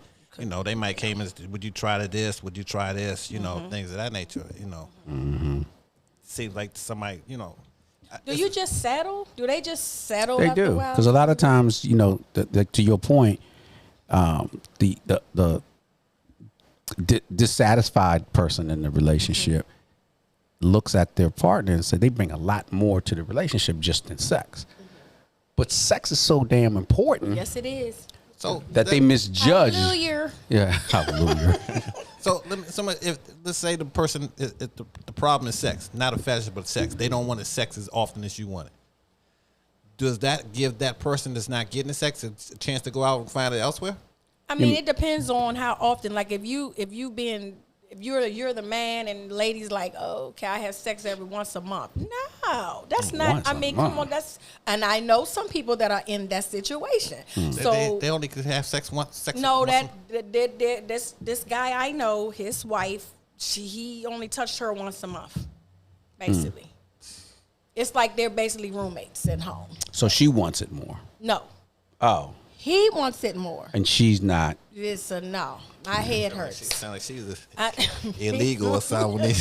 they might came and would you try this? Would you try this? You know, things of that nature. Seems like somebody. Do you just settle? Do they just settle? They after do, a while? because a lot of times, to your point, the dissatisfied person in the relationship looks at their partner and say they bring a lot more to the relationship just than sex. But sex is so damn important. Yes, it is. So that they misjudge. Hallelujah. Yeah, hallelujah. So let's say the person, the problem is sex, not a fetish, but sex. They don't want the sex as often as you want it. Does that give that person that's not getting the sex a chance to go out and find it elsewhere? I mean, it depends on how often. Like if you're the man and the lady's like, oh, okay, I have sex every once a month. No, that's not. I mean, come on, and I know some people that are in that situation. So they only could have sex once. No, this guy I know, his wife, he only touched her once a month, basically. It's like they're basically roommates at home. So she wants it more. No. Oh. He wants it more. And she's not. It's a no. My head hurts. She sounds like she's illegal or something.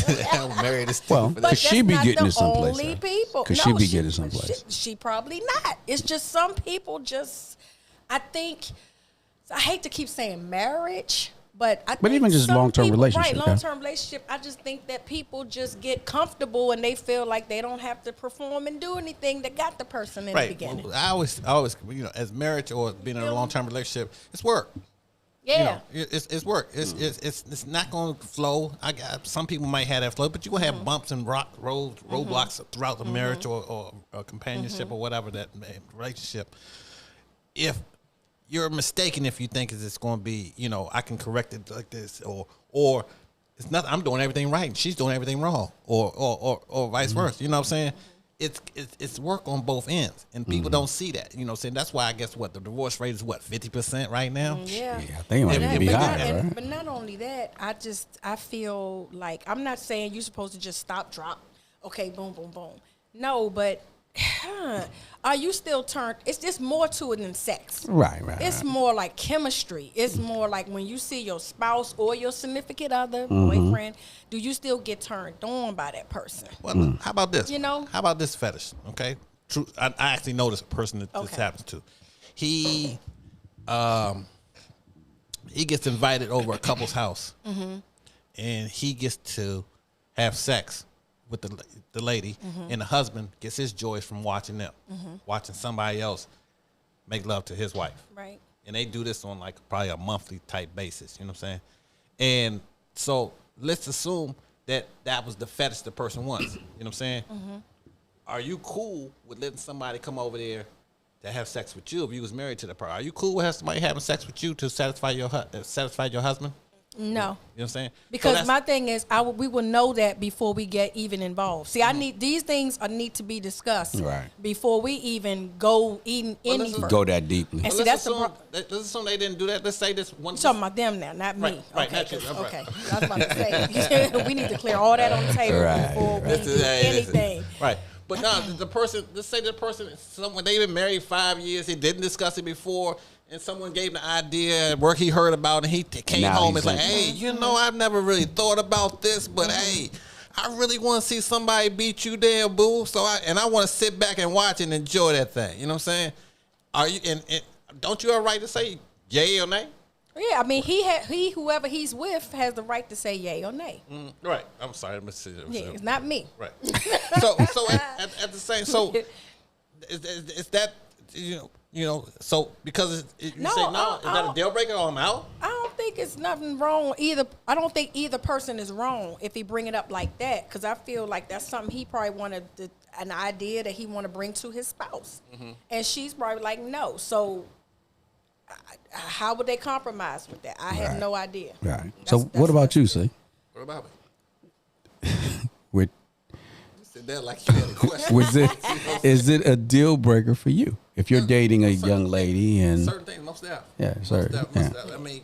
Married this well, because she be getting it someplace. Only people. Because she be getting someplace. She probably not. It's just some people I hate to keep saying marriage, but even just long-term relationship. Right, long-term relationship. I just think that people just get comfortable and they feel like they don't have to perform and do anything that got the person in the beginning. Well, I always, as marriage or being in a long-term relationship, it's work. Yeah, it's work. It's not going to flow. Some people might have that flow, but you will have bumps and roadblocks throughout the marriage or companionship or whatever that relationship. If you're mistaken if you think it's going to be, I can correct it like this, or it's not. I'm doing everything right, and she's doing everything wrong, or vice versa. You know what I'm saying? It's work on both ends, and people don't see that. You know what I'm saying? That's why I guess the divorce rate is 50% right now. Yeah, I think it might be higher, right? But not only that, I feel like, I'm not saying you're supposed to just stop, drop, okay, boom, boom, boom. No, but are you still turned? It's just more to it than sex. Right. It's more like chemistry. It's more like when you see your spouse or your significant other, boyfriend, do you still get turned on by that person? Well, how about this? How about this fetish? Okay, true. I actually know this person that this happens to. He gets invited over a couple's house, and he gets to have sex with the lady, and the husband gets his joy from watching them, watching somebody else make love to his wife. Right. And they do this on like probably a monthly type basis. You know what I'm saying? And so let's assume that was the fetish the person wants. You know what I'm saying? Are you cool with letting somebody come over there to have sex with you if you was married to the person? Are you cool with somebody having sex with you to satisfy your husband? No. You know what I'm saying? Because my thing is, we will know that before we get even involved. See, I need these things need to be discussed before we even go any further. Go that deeply. And see, let's assume they didn't do that. Let's say this one. You're talking about them now, not me. Right, okay, not you. Okay. I was about to say, we need to clear all that on the table before we do anything. Right. But no, the person, let's say the person, someone, they've been married 5 years, he didn't discuss it before, and someone gave him the idea at work he heard about, and he came home and was like, hey, I've never really thought about this, but hey, I really want to see somebody beat you down, boo. So I want to sit back and watch and enjoy that thing. You know what I'm saying? Are you and don't you have a right to say yay or nay? Yeah, I mean, whoever he's with has the right to say yay or nay. Right. I'm sorry, it's not me. Right. So at the same, so is that so because you say no, is that a deal breaker or I'm out? I don't think it's nothing wrong either. I don't think either person is wrong if he bring it up like that, because I feel like that's something he probably wanted an idea that he want to bring to his spouse, and she's probably like no. So how would they compromise with that? I have no idea. Right. So what about you, see? What about me? With you said that like you had a question. Is it a deal breaker for you if you're dating a young lady and certain things? Most definitely. Yeah, certain. I mean,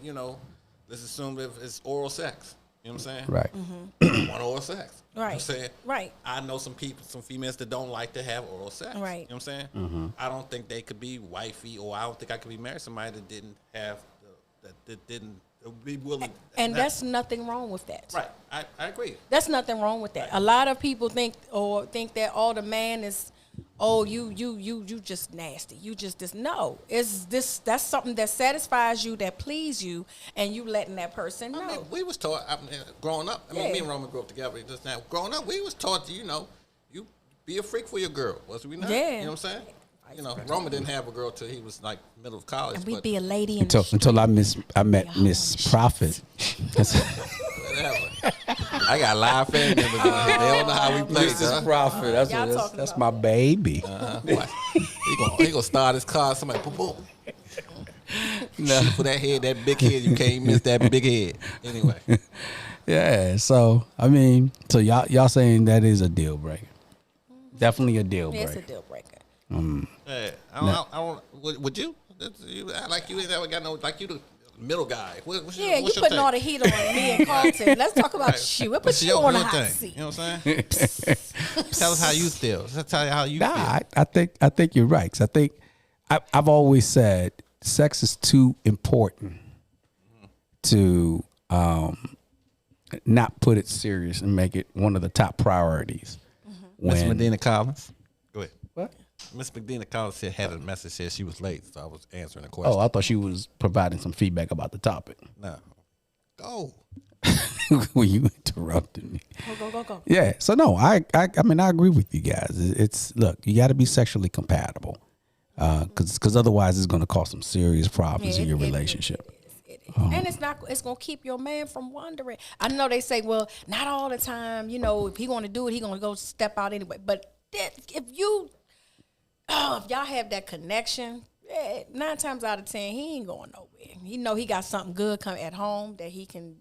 let's assume if it's oral sex. You know what I'm saying? Right. Want oral sex. Right. You know what I'm saying? Right. I know some females that don't like to have oral sex. Right. You know what I'm saying? I don't think they could be wifey, or I don't think I could be married to somebody that didn't have, that didn't be willing. And that's nothing wrong with that. Right. I agree. That's nothing wrong with that. A lot of people think that the man is, you just nasty. You just this. No, that's something that satisfies you, that please you, and you letting that person know. I mean, we was taught growing up. I mean, me and Roman grew up together just now. Growing up, we was taught, you be a freak for your girl. Was we not? Yeah. You know what I'm saying? Roman didn't have a girl till he was like middle of college. And we'd be a lady in Until I met Miss Prophet. Whatever. I got live family members. They don't know how we play. Prophet. That's my baby. He gonna start his car. Somebody boom boom. No. For that head, that big head, you can't miss that big head. Anyway. Yeah. So I mean, so y'all saying that is a deal breaker? Definitely a deal breaker. It's a deal breaker. Hey, I don't. Would you? Like you ain't ever got no, like you the middle guy. What's Yeah, your you putting take? all the heat on me and Carlton. Let's talk about you. We'll put you on the hot seat. You know what I'm saying? Tell us how you feel. Tell you how you feel. I think you're right. 'Cause I think I've always said sex is too important to not put it serious and make it one of the top priorities. Miss Medina Collins. Go ahead. What? Miss Medina Collins had a message, said she was late, so I was answering the question. Oh, I thought she was providing some feedback about the topic. No. Go. When you interrupted me. Go. Yeah. So no, I mean I agree with you guys. It's look, you got to be sexually compatible, because otherwise it's going to cause some serious problems in your relationship. And it's gonna keep your man from wondering. I know they say, well, not all the time. If he gonna do it, he gonna go step out anyway. But if y'all have that connection, 9 times out of 10, he ain't going nowhere. He know he got something good come at home that he can,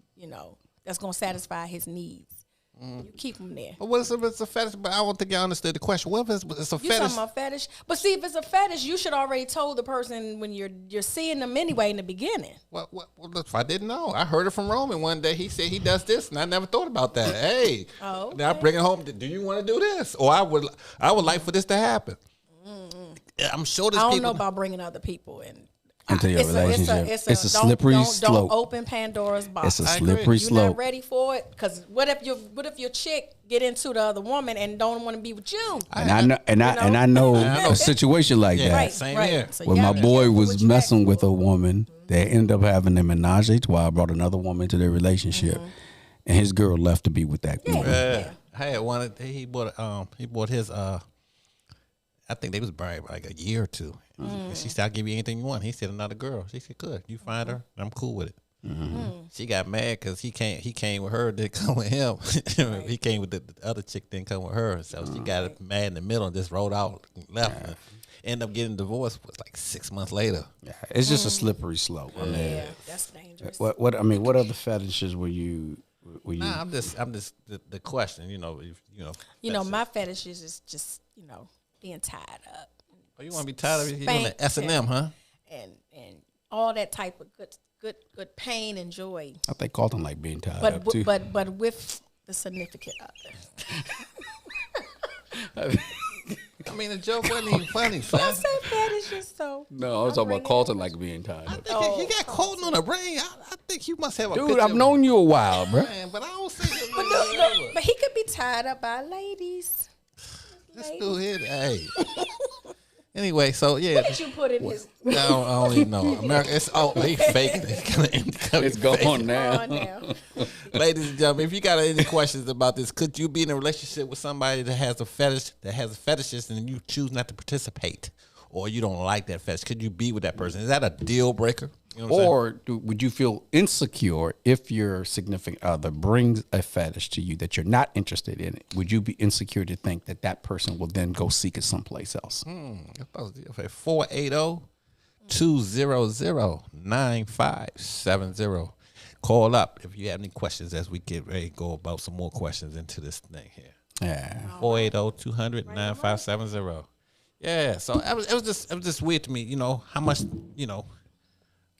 that's gonna satisfy his needs. You keep him there. But what if it's a fetish? But I don't think I understood the question. What if it's a You fetish? talking about fetish? But see, if it's a fetish, you should already told the person when you're seeing them anyway in the beginning. What if I didn't know? I heard it from Roman one day. He said he does this, and I never thought about that. Hey, okay. Now I bring it home. Do you want to do this? Or I would like for this to happen. I'm sure there's I don't people. know about bringing other people in. Into your relationship. It's a slippery slope. Don't open Pandora's box. It's a slippery You're slope. not ready for it, because what if your chick get into the other woman and don't want to be with you? And I know a situation like that. Right, Same right. here. So When you my gotta be boy careful was what you messing ask with for. a woman, they ended up having a menage a trois, brought another woman to their relationship, and his girl left to be with that woman. I had one. He bought his. I think they was married for like a year or two. And she said, "I'll give you anything you want." He said, "Another girl." She said, "Good. You find her, and I'm cool with it." She got mad because he came with her, didn't come with him. He came with the other chick, didn't come with her. So she got mad in the middle and just rolled out, and left. And ended up getting divorced like 6 months later. Yeah, it's just a slippery slope. I mean, Yeah, that's dangerous. what other fetishes were you? Nah, I'm just the question. My fetishes is just being tied up. Oh, you want to be tired of you doing the S&M, huh? And all that type of good pain and joy. I think Carlton like being tied up too. But with the significant other. I mean, the joke wasn't even funny, son. I said fetishes, so. No, I was talking about Carlton like being tied up. He got cold on the brain. I think you must have a Dude, picture I've of known you a while, bro. man, but I don't see But no, but he could be tied up by ladies. This dude here, hey. Anyway, so yeah. What did you put in his? I don't even know. America, he faking it. It's going now. on now? Ladies and gentlemen, if you got any questions about this, could you be in a relationship with somebody that has a fetish, fetishes, and you choose not to participate, or you don't like that fetish? Could you be with that person? Is that a deal breaker? You know what I'm saying? Or would you feel insecure if your significant other brings a fetish to you that you're not interested in it? Would you be insecure to think that that person will then go seek it someplace else? 480-200-9570. Call up if you have any questions as we get ready to go about some more questions into this thing here. Yeah. 480-200-9570. Yeah, so it was just weird to me, how much,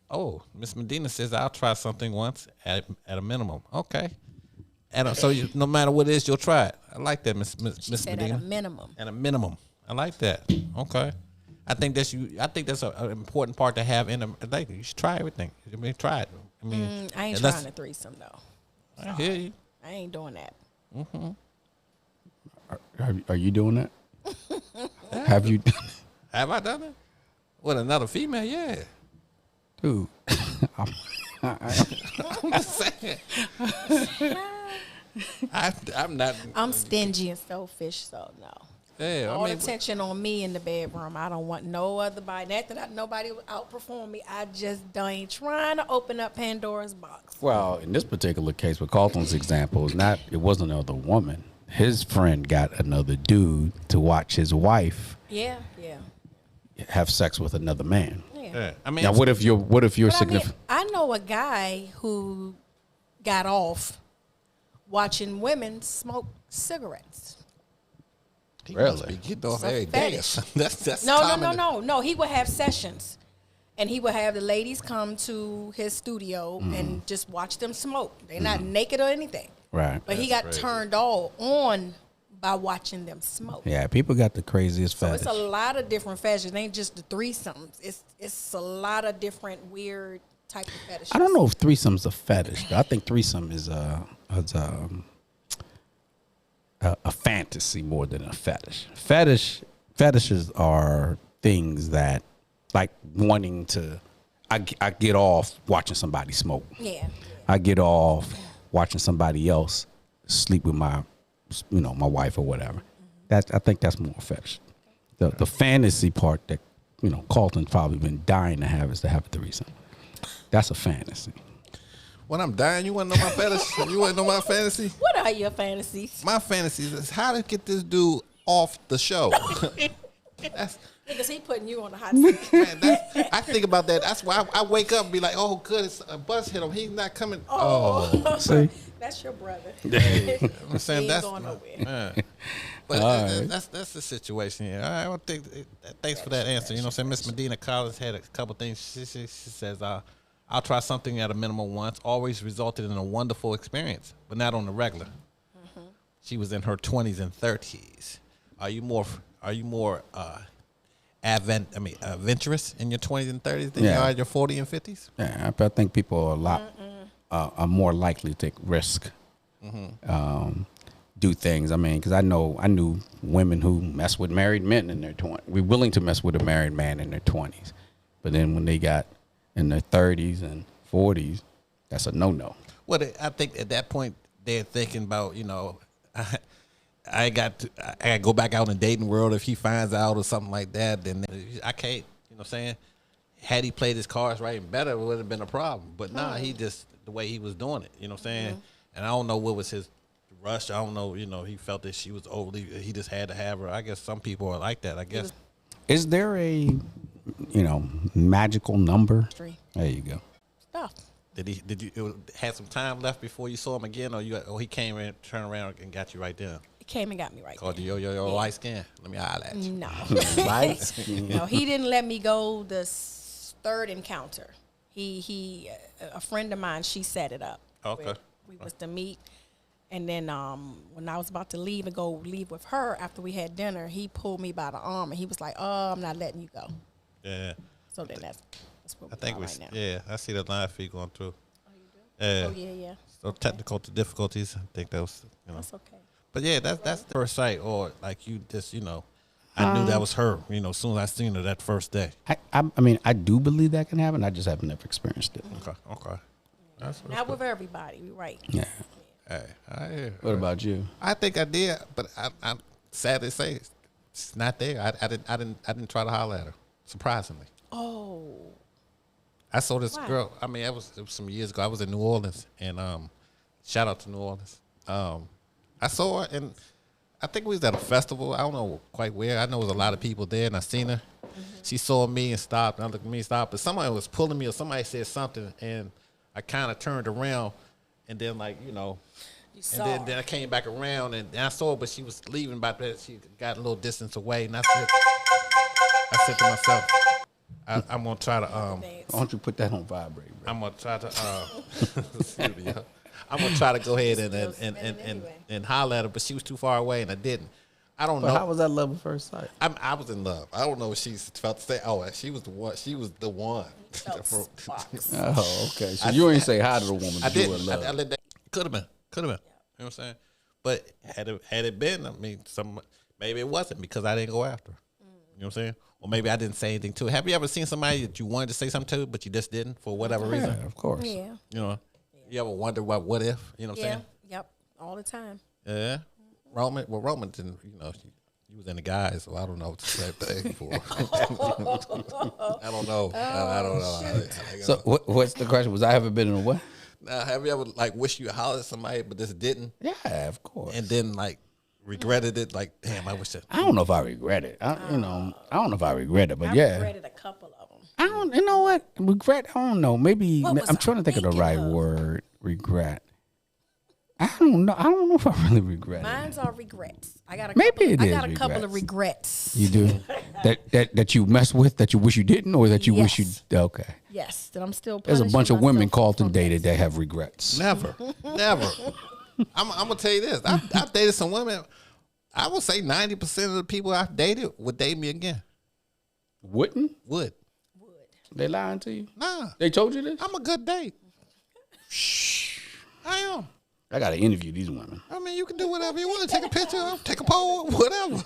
Oh, Miss Medina says I'll try something once at a minimum. Okay. And so no matter what it is, you'll try it. I like that, Miss Said Medina. at a minimum. At a minimum, I like that. Okay, I think that's an important part to have in a. Like, you should try everything. I mean, try it. I mean, I ain't unless- trying a threesome though. I hear you. I ain't doing that. Are you doing that? Have you, Have I done it with another female? Yeah. dude? I'm just saying. I'm not. I'm stingy and selfish, so no. Yeah, All I mean, attention on me in the bedroom. I don't want no other body. Not that nobody will outperform me. I just ain't trying to open up Pandora's box. Well, in this particular case, with Carlton's example, it wasn't another woman. His friend got another dude to watch his wife Yeah. have sex with another man. yeah. I mean, Now, what if your But I mean, significant? I know a guy who got off watching women smoke cigarettes. he Really? must be getting off It's a every day. fetish. That's No. common. He would have sessions, and he would have the ladies come to his studio and just watch them smoke. They're not naked or anything, Right. but he got turned all on by watching them smoke. Yeah, people got the craziest So fetish. it's a lot of different fetishes. It ain't just the threesomes. It's a lot of different weird type of fetishes. I don't know if threesome's a fetish. But I think threesome is a fantasy more than a fetish. Fetishes are things that, like wanting to. I get off watching somebody smoke. Yeah. I get off watching somebody else sleep with my wife or whatever. I think that's more fetish. The fantasy part that Carlton's probably been dying to have is to have a threesome. That's a fantasy. When I'm dying, you want to know my fetish? You want to know my fantasy? What are your fantasies? My fantasies is how to get this dude off the show. That's Because he putting you on the hot seat. man. I think about that. That's why I wake up and be like, oh, good, it's a bus hit him. He's not coming. Oh, See? That's your brother. I'm saying He ain't that's. going nowhere. Yeah. But that's the situation here. I don't think. Thanks for that answer. You know what I'm saying? Miss Medina Collins had a couple things. She says, I'll try something at a minimum once. Always resulted in a wonderful experience, but not on the regular. She was in her 20s and 30s. Are you more adventurous in your 20s and 30s than you Yeah. are in your 40s and 50s? Yeah, I think people are are more likely to take risk, do things. I mean, because I knew women who mess with married men in their 20s. We're willing to mess with a married man in their 20s, but then when they got in their 30s and 40s, that's a no-no. Well, I think at that point they're thinking about, I got to go back out in the dating world. If he finds out or something like that, then I can't. You know what I'm saying? Had he played his cards right and better, it would have been a problem. But nah, he just the way he was doing it. You know what I'm saying? And I don't know what was his rush. I don't know. He felt that she was overly. He just had to have her. I guess some people are like that. I guess. Is there a magical number? 3. There you go. Did you had some time left before you saw him again, or he came in, turned around and got you right there? He came and got me right Called there. you your light skin. Let me holler at you. No. Right? No, he didn't let me go the third encounter. He a friend of mine, she set it up. Okay. We was to meet, and then when I was about to leave and go leave with her after we had dinner, he pulled me by the arm and he was like, "Oh, I'm not letting you go." Yeah. So then that's what I think we we, are right now. yeah, I see the live feed going through. Oh yeah. So technical difficulties. I think that was, That's okay. But yeah, that's the first sight, or like you just, I knew that was her. As soon as I seen her that first day. I mean, I do believe that can happen. I just haven't never experienced it. Okay. That's Not with everybody, we right. Yeah. Hey, I hear. What about you? I think I did, but I'm sad to say it's not there. I didn't try to holler at her. Surprisingly. Oh. I saw this Why? girl. I mean, it was some years ago. I was in New Orleans, and shout out to New Orleans. I saw her, and I think we was at a festival. I don't know quite where. I know there was a lot of people there, and I seen her. She saw me and stopped. And I looked at me and stopped. But somebody was pulling me, or somebody said something, and I kind of turned around, and then You and saw. then I came back around, and I saw her, but she was leaving. By that, she got a little distance away, and I said to myself, I'm gonna try to Why don't you put that on vibrate, bro? I'm gonna try to excuse me, I'm gonna try to go ahead and anyway. and holler at her, but she was too far away, and I didn't. I don't But know. how was that love at first sight? I was in love. I don't know what she felt to say. Oh, she was the one. She was the one. Sparks. Oh, okay. So you ain't say hi to the woman. I that you didn't. were in love. I let that. Could have been. You know what I'm saying? But had it been, I mean, maybe it wasn't because I didn't go after her. You know what I'm saying? Or maybe I didn't say anything to her. Have you ever seen somebody that you wanted to say something to, but you just didn't for whatever reason? Yeah, of course. Yeah. You know, you ever wonder what if? You know what I'm Yeah. saying? Yep. All the time. Yeah. Roman didn't, you know, he was in the guys, so I don't know what to say thing for. I don't know. I don't know. So what's the question? Was I ever been in a what? Now, have you ever like wished you hollered at somebody but just didn't, Yeah, of course. and then like regretted it? Like, damn, I wish that. I don't know if I regret it. I don't know if I regret it, but I yeah. regretted a couple of them. I don't. You know what? Regret. I don't know. Maybe What was I'm I trying to think of the thinking right of? word. Regret. I don't know. I don't know if I really regret it. Mine's are regrets. I got a Maybe couple, it I is got a couple of regrets. regrets. You do that you mess with that you wish you didn't, or that you wish you. Yes. Okay. Yes, that I'm still. There's a punishing bunch of women myself Carlton from dated this. that have regrets. Never. I'm gonna tell you this. I've dated some women. I would say 90% of the people I've dated would date me again. Wouldn't Would. they lying to you? Nah. They told you this? I'm a good date. I am. I gotta interview these women. I mean, you can do whatever you want. Take a picture, take a poll, whatever.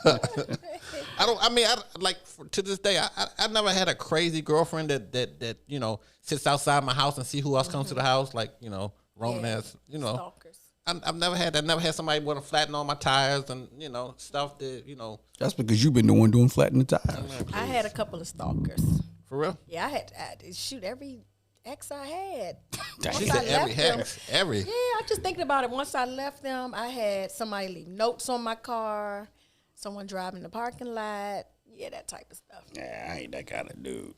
To this day, I never had a crazy girlfriend that you know sits outside my house and see who else comes to the house, like you know, Roman has, you know. Stalkers. I've never had that. Never had somebody want to flatten all my tires and you know stuff that you know. That's because you've been the one doing flattening the tires. I had a couple of stalkers. For real. Yeah, I shoot every ex I had. She Once I said every left them- hex, every. Yeah, I'm just thinking about it. Once I left them, I had somebody leave notes on my car, someone driving the parking lot. Yeah, that type of stuff. Yeah, I ain't that kind of dude.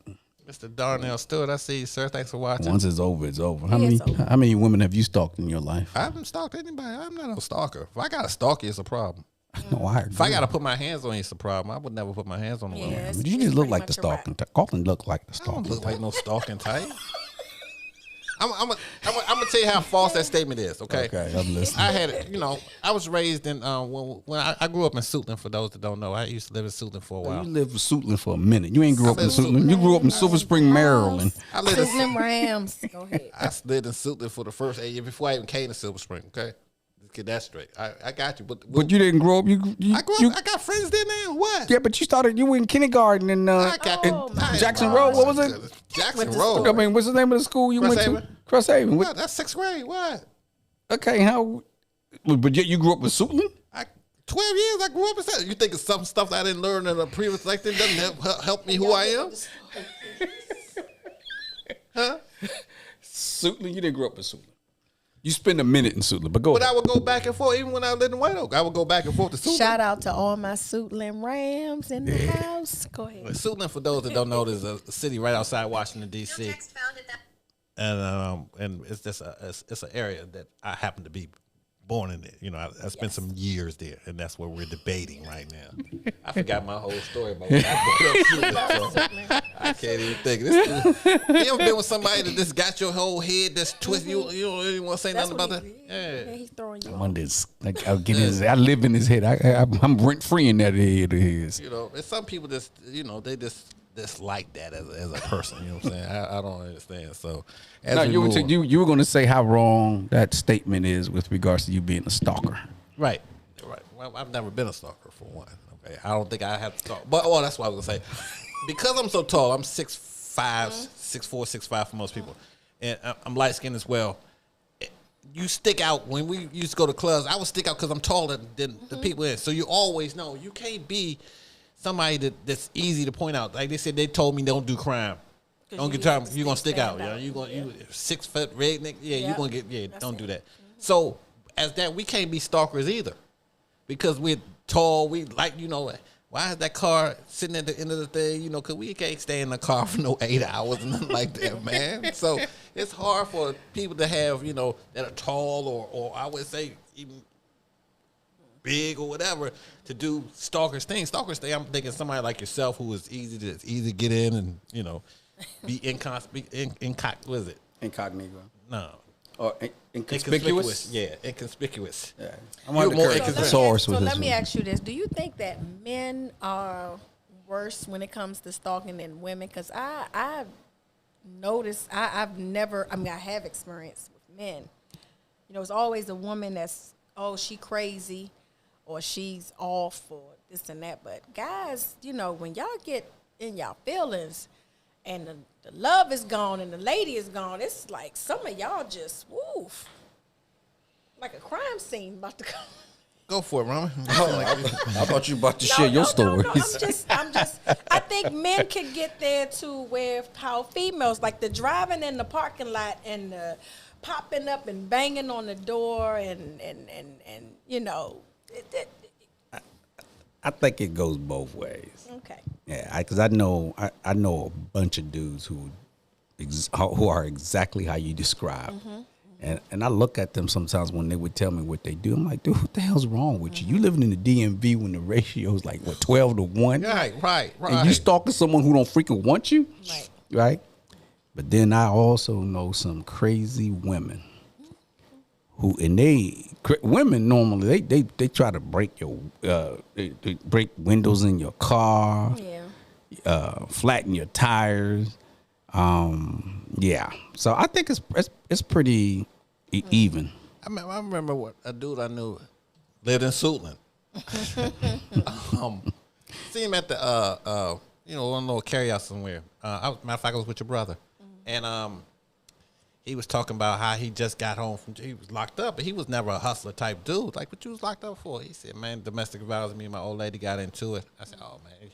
Mr. Darnell Stewart, I see you, sir. Thanks for watching. Once it's over, it's over. Yeah, it's over. How many women have you stalked in your life? I haven't stalked anybody. I'm not a stalker. If I got to stalk you, it's a problem. No, I agree. If I got to put my hands on you, it's a problem. I would never put my hands on a woman. Yeah, But you just look like the stalking type. Carlton look like the I don't stalking look like type. no stalking type. I'm gonna tell you how false that statement is. Okay. Okay, I'm listening. I had it. You know, I was raised in when I grew up in Suitland. For those that don't know, I used to live in Suitland for a while. You lived in Suitland for a minute. You ain't grew up in lived in Suitland. You grew up in Silver Spring, Maryland. I lived in Suitland Rams. Go ahead. I lived in Suitland for the first 8 years before I even came to Silver Spring. Okay, let's get that straight. I got you, but But you didn't grow up. You I grew up. I got friends there now. What? yeah, but you were in kindergarten in I got in my Jackson gosh. Road. What was it? Jackson Went to Road. I mean, what's the name of the school you went to? Crosshaven. Crosshaven. What? That's 6th grade. What? Okay, how? But yet you grew up with Suitland? 12 years I grew up in that. You think it's some stuff that I didn't learn in a previous lifetime doesn't help me who I am? Huh? Suitland. You didn't grow up in Suitland. You spend a minute in Suitland, but go. But ahead. I would go back and forth even when I lived in White Oak. I would go back and forth to Suitland. Shout out to all my Suitland Rams in the house. Go ahead. Suitland, for those that don't know, is a city right outside Washington D.C. And it's just it's an area that I happen to be born in it. You know, I spent some years there, and that's what we're debating right now. I forgot my whole story about when I brought up Suitland, so I can't even think. You ever been with somebody that just got your whole head that's twisted? You don't really want to say That's nothing what about he, that? yeah, he's throwing you I'm off. on this. Like, I live in his head. I'm rent free in that head of his. You know, and some people just, you know, they just dislike that as a person. You know what I'm saying? I don't understand. So, as No, we you move on- you were going to say how wrong that statement is with regards to you being a stalker. Right. Well, I've never been a stalker for one. Okay, I don't think I have to stalk. But that's what I was gonna say. Because I'm so tall, I'm 6'5", 6'4", 6'5" for most people, and I'm light skinned as well. You stick out when we used to go to clubs. I would stick out because I'm taller than the people in. So you always know you can't be somebody that's easy to point out. Like they said, they told me don't do crime. Don't get time. You're gonna stick out. You know, you 6 foot redneck. Yeah, you're gonna get. Don't do that. So as that, we can't be stalkers either, because we're tall. We like, you know, why is that car sitting at the end of the thing? You know, because we can't stay in the car for no 8 hours and nothing like that, man. So it's hard for people to have, you know, that are tall or I would say even big or whatever to do stalkers things. Stalkers thing. I'm thinking somebody like yourself who is easy to get in and, you know, be what is it? Incognito. No. Or inconspicuous? Yeah, inconspicuous. Yeah. I wanted You're to more correct the you. source So with let this me one. ask you this: do you think that men are worse when it comes to stalking than women? Because I've noticed, I've never. I mean, I have experience with men. You know, it's always a woman that's, oh, she crazy, or she's off, or this and that. But guys, you know, when y'all get in y'all feelings, and the love is gone, and the lady is gone, it's like some of y'all just woof, like a crime scene about to come. Go for it, Rama. I thought you about to share your stories. No, I'm just. I think men could get there too, where how females like the driving in the parking lot and the popping up and banging on the door and you know. I think it goes both ways. Okay. Yeah, because I know a bunch of dudes who are exactly how you describe. And I look at them sometimes when they would tell me what they do. I'm like, dude, what the hell's wrong with you? You living in the DMV when the ratio is like, what, 12 to 1? Right. And you stalking someone who don't freaking want you? Right? But then I also know some crazy women who, and women normally, they try to break they break windows in your car, flatten your tires. Yeah. So I think it's pretty even. I remember what a dude I knew lived in Suitland. See him at the one little carryout somewhere. Matter of fact, I was with your brother, and he was talking about how he just got home he was locked up, but he was never a hustler type dude. Like, what you was locked up for? He said, man, domestic violence. Me and my old lady got into it. I said, oh man. He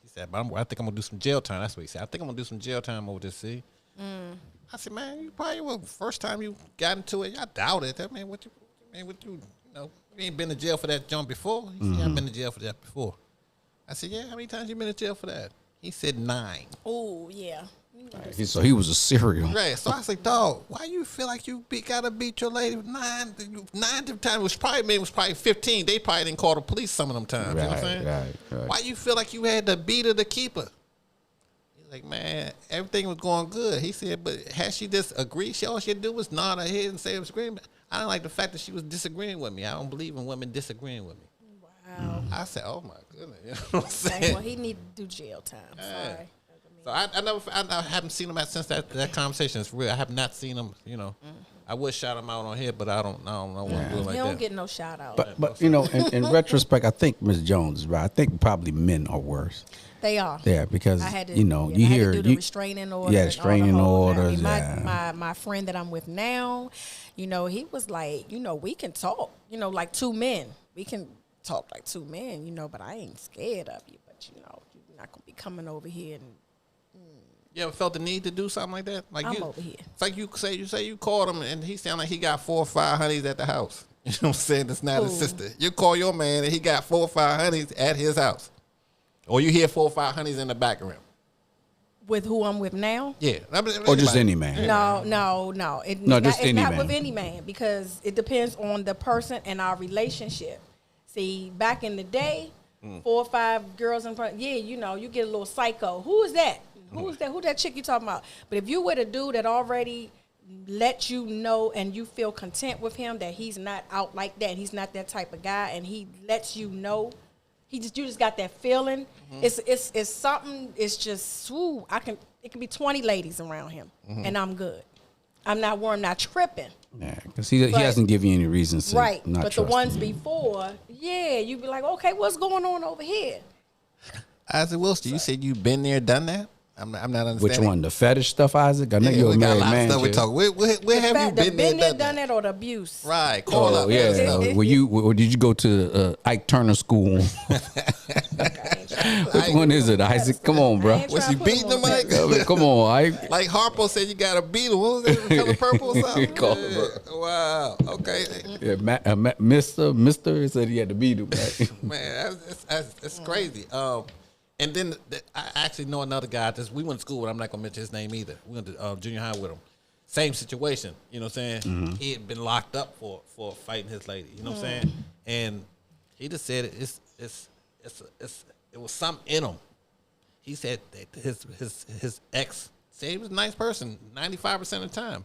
said, but I think I'm gonna do some jail time. That's what he said. I think I'm gonna do some jail time over this. See. I said, man, you probably were first time you got into it. I doubt it. I mean, you ain't been to jail for that jump before. He said, I've been to jail for that before. I said, yeah, how many times you been to jail for that? He said 9. Oh, yeah. So he was a serial. Right. So I was like, dog, why you feel like you gotta beat your lady 9 times? Was probably 15. They probably didn't call the police some of them times. You know what I'm saying? Right. Why you feel like you had to beat her to keep her? Like, man, everything was going good. He said, but had she just agreed, all she had to do was nod her head and say it was agreeing. I don't like the fact that she was disagreeing with me. I don't believe in women disagreeing with me. Wow. I said, oh my goodness. You know what I'm saying? Well, he needed to do jail time. Sorry. So I haven't seen him since that conversation. It's real. I have not seen him, I would shout him out on here, but I don't want to do it like He that. don't get no shout out. But in retrospect, I think Ms. Jones is right. I think probably men are worse. They are. Yeah, because I had to, you I hear had to do the restraining order. Yeah, and all the restraining whole- I orders. mean, my friend that I'm with now, he was like, we can talk, like two men. We can talk like two men, but I ain't scared of you. But you're not gonna be coming over here and. You ever felt the need to do something like that? Like I'm over here. It's like you say you called him and he sound like he got 4 or 5 honeys at the house. You know what I'm saying? That's not his sister. You call your man and he got 4 or 5 honeys at his house. Or you hear 4 or 5 honeys in the background. With who I'm with now? Yeah. or just any man. No. Just It's any not man. with any man because it depends on the person and our relationship. See, back in the day, 4 or 5 girls in front, you get a little psycho. Who is that? Who's that? Who that chick you talking about? But if you with a dude that already let you know and you feel content with him that he's not out like that, he's not that type of guy, and he lets you know, you just got that feeling. It's something. It's just it can be 20 ladies around him, and I'm good. I'm not tripping. Yeah, because he hasn't given you any reasons to Right, not but trust the ones him. before, you be like, okay, what's going on over here? Isaac Wilson, you said you've been there, done that? I'm not understanding. Which one? The fetish stuff, Isaac? I know you're a we got a married lot of man. stuff we Chick. talk. Where have you been there, done that, or the abuse? Right. Call Oh up. yeah. Or did you go to Ike Turner School? Which one is it, Isaac? Come on, bro. Was he beating him, Mike? Come on, Ike. Like Harpo said, you got to beat him. What was it? The color purple or something? Call Yeah. him, Wow. Okay. Yeah, Mister said he had to beat him. Right? Man, it's crazy. And then I actually know another guy. We went to school with. I'm not gonna mention his name either. We went to junior high with him. Same situation. You know what I'm saying? He had been locked up for fighting his lady. You know what I'm saying? And he just said it was something in him. He said that his ex said he was a nice person 95% of the time.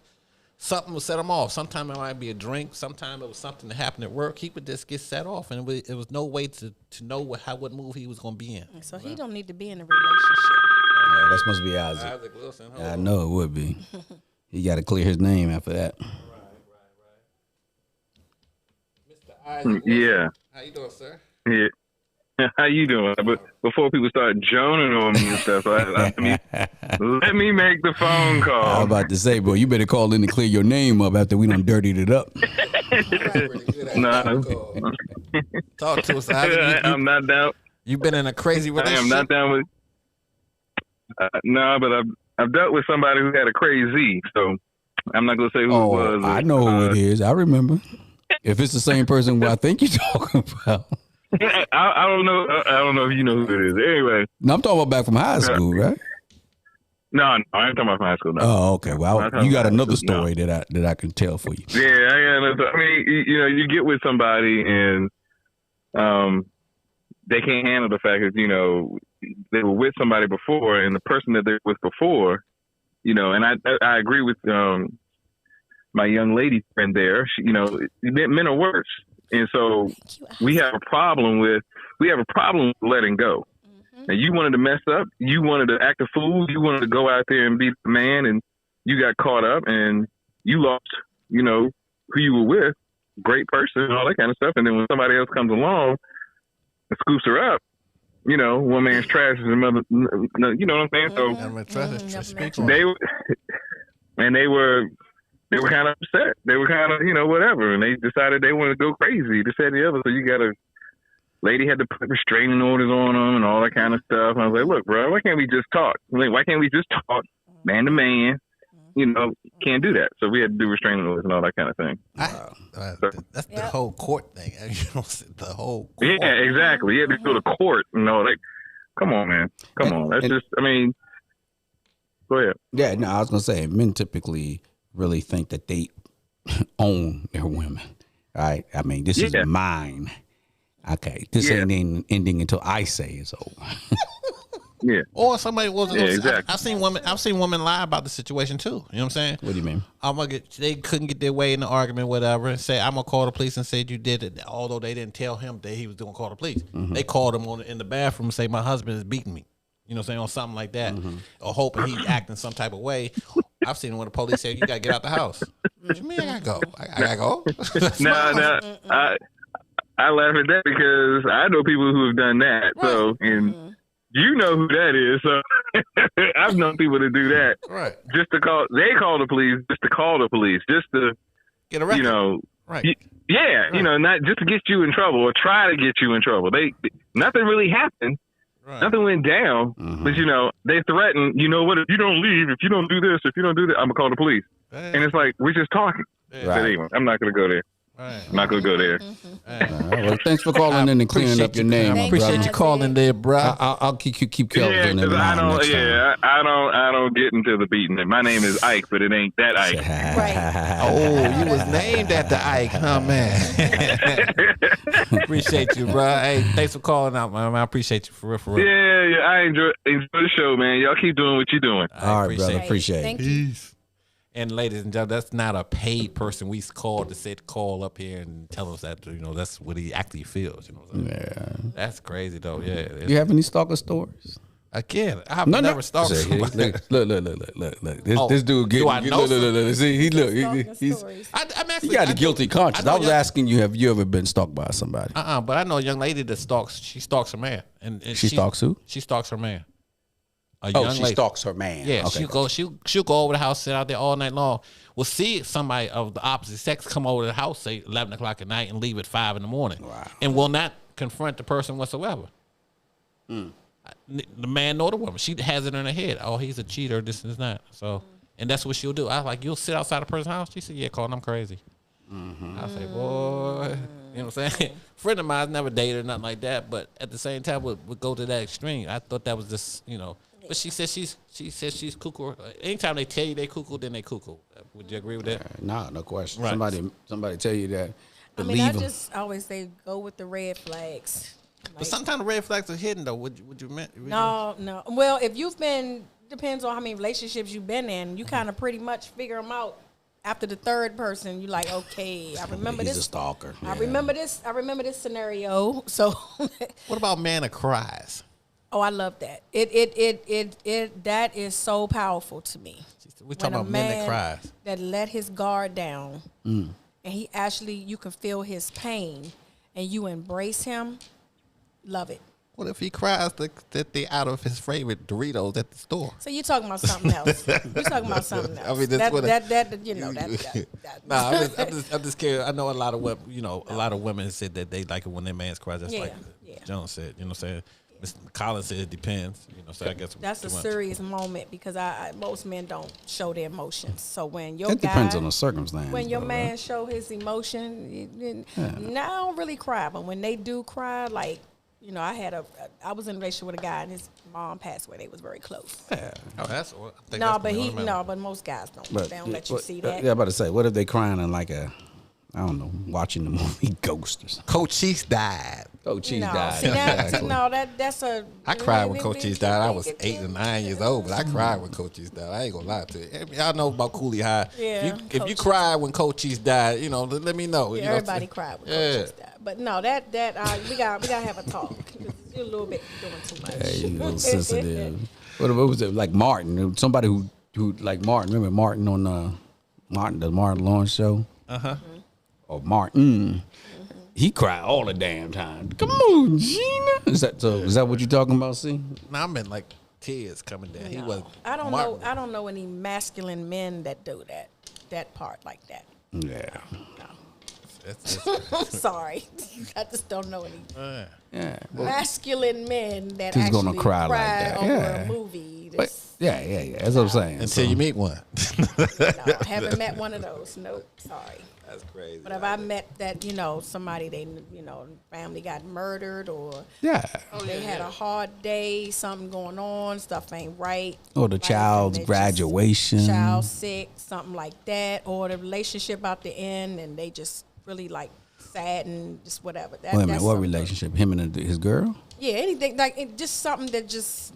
something would set him off. Sometimes it might be a drink. Sometimes it was something that happened at work. He would just get set off, and it was no way to know what move he was going to be in. So he don't need to be in a relationship. Yeah, that must be Isaac. Isaac Wilson. I know it would be. He got to clear his name after that. Right. Mr. Isaac Wilson. Yeah. How you doing, sir? Yeah. How you doing? But before people start joning on me and stuff, let me make the phone call. I was about to say, bro, you better call in to clear your name up after we done dirtied it up. No. Talk to us, Isaac. I'm not down. You've been in a crazy I relationship. am not down with. No, but I've dealt with somebody who had a crazy, so I'm not gonna say who it was. I know who it is. I remember. If it's the same person who I think you're talking about. I don't know. I don't know if you know who it is. Anyway, No, I'm talking about back from high school, right? no, I ain't talking about from high school. No. Oh, okay. Well, I'm you got talking another about- no. story that I can tell for you. Yeah, I mean, you get with somebody and they can't handle the fact that they were with somebody before, and the person that they were with before, and I agree with my young lady friend there. She, men are worse, and so we have a problem with letting go. And you wanted to mess up, you wanted to act a fool, you wanted to go out there and be the man, and you got caught up and you lost, who you were with, great person and all that kind of stuff. And then when somebody else comes along and scoops her up, one man's trash is another, you know what I'm saying? So they were kind of upset. They were kind of, whatever. And they decided they wanted to go crazy, this, that, and the other. So lady had to put restraining orders on them and all that kind of stuff. And I was like, look, bro, why can't we just talk? Why can't we just talk man to man? Can't do that. So we had to do restraining orders and all that kind of thing. That's the whole court thing. The whole court. Yeah, exactly. You had to go to court. Come on, man. Come on. That's just, go ahead. Yeah, no, I was going to say, men typically really think that they own their women, right? I mean, this is mine. Okay, this ain't ending until I say it's over. Yeah. Or somebody wasn't. Yeah, exactly. I've seen women lie about the situation too. You know what I'm saying? What do you mean? They couldn't get their way in the argument, whatever, and say I'm gonna call the police and say you did it, although they didn't tell him that he was gonna call the police. Mm-hmm. They called him in the bathroom and say my husband is beating me. You know what I'm saying, or something like that, or hoping he's acting some type of way. I've seen when the police say you gotta get out the house. What you mean I gotta go? I gotta go. No, I laugh at that because I know people who have done that. Right. So, and you know who that is. So I've known people to do that. Right. Just to call the police, just to call the police, just to get a record. Right. Not just to get you in trouble or try to get you in trouble. Nothing really happened. Right. Nothing went down. But they threatened. You know what? If you don't leave, if you don't do this, if you don't do that, I'm gonna call the police. Right. And it's like we're just talking. Right. But anyway, I'm not gonna go there. Right. I'm not gonna go there. Well, thanks for calling in and clearing up your name. I appreciate you calling there, bro. I'll keep Kelvin in mind next time. I don't get into the beating. My name is Ike, but it ain't that Ike. Right. Oh, you was named after Ike, huh, man? Appreciate you, bro. Hey, thanks for calling out, man. I appreciate you for real. Yeah. I enjoy the show, man. Y'all keep doing what you're doing. All right, brother. Appreciate it. Thank you. Peace. And ladies and gentlemen, that's not a paid person. We called to say call up here and tell us that that's what he actually feels. You know what I'm saying? Yeah. That's crazy though. Yeah. You have any stalker stories? Again, I've never stalked somebody. Look. This dude getting. Look. See, he got a guilty conscience. I was asking you, have you ever been stalked by somebody? But I know a young lady that stalks. She stalks her man, and she stalks who? She stalks her man. She stalks her man. Yeah, okay, she'll go over the house, sit out there all night long. We'll see somebody of the opposite sex come over to the house, say 11 o'clock at night, and leave at 5 in the morning, and will not confront the person whatsoever. The man nor the woman. She has it in her head. Oh, he's a cheater. This and that. So, and that's what she'll do. I was like, you'll sit outside a person's house. She said, yeah, Colin, I'm crazy. I say, boy, you know what I'm saying? Friend of mine's never dated or nothing like that, but at the same time, would go to that extreme. I thought that was just, But she says she's cuckoo. Anytime they tell you they cuckoo, then they cuckoo. Would you agree with that? No question. Right. Somebody tell you that. I just always say go with the red flags. But sometimes the red flags are hidden, though. Would you? No. Well, if you've been, depends on how many relationships you've been in. You kind of pretty much figure them out after the third person, you like, okay, I remember He's this. a stalker. I remember this. I remember this scenario. So, What about man that cries? oh, I love that. It that is so powerful to me. We talking When a about men that man cries. that let his guard down, and he actually, you can feel his pain, and you embrace him. Love it. What if he cries that they out of his favorite Doritos at the store? So you talking about something else? You're talking about something else. I mean, that's what that you know that. Nah, I'm just kidding. I know a lot of women, a lot of women said that they like it when their man's cries. That's like Jones said. You know what I'm saying? Mr. Collins said it depends. So I guess that's a serious moment because most men don't show their emotions. So when your It depends on the circumstance. when your though, man right? show his emotion, now I don't really cry, but when they do cry, like I was in a relationship with a guy and his mom passed away. They was very close. Yeah. Oh, that's. But most guys don't. They don't let you see that. Yeah, I'm about to say, what if they crying in like I don't know, watching the movie Ghost or something? Coach Cheese died. Coach Cheese No, died. see that? Exactly. No, that's a. I cried when Coach Cheese died. I was 8 or 9 years old, but I cried when Coach Cheese died. I ain't gonna lie to you. Y'all know about Cooley High. Yeah, If you Coach cried when Coach Cheese died, let me know. Yeah, You know everybody cried when Coach Cheese died. But no, we gotta have a talk. You're a little bit doing too much. Hey, you a little sensitive. What was it like Martin? Somebody who like Martin. Remember Martin on the Martin Lawrence show? Or Martin. He cried all the damn time. Come on, Gina. Is that what you talking about? See? Now I meant like tears coming down. He was. I don't Martin. know. I don't know any masculine men that do that part like that. Yeah. I'm sorry, I just don't know any Yeah. masculine men that Who's actually gonna cry like that? over Yeah. a movie. But yeah. That's what I'm saying. Until you meet one. No, I haven't met one of those. Nope. Sorry. That's crazy. But if I met that, somebody family got murdered or Yeah. they had a hard day, something going on, stuff ain't right. Or the Life, child's and they just- graduation. Child sick, something like that, or the relationship out the end, and they just really like sad and just whatever. Wait a minute, that's what something. relationship? Him and his girl? Yeah, anything just something that just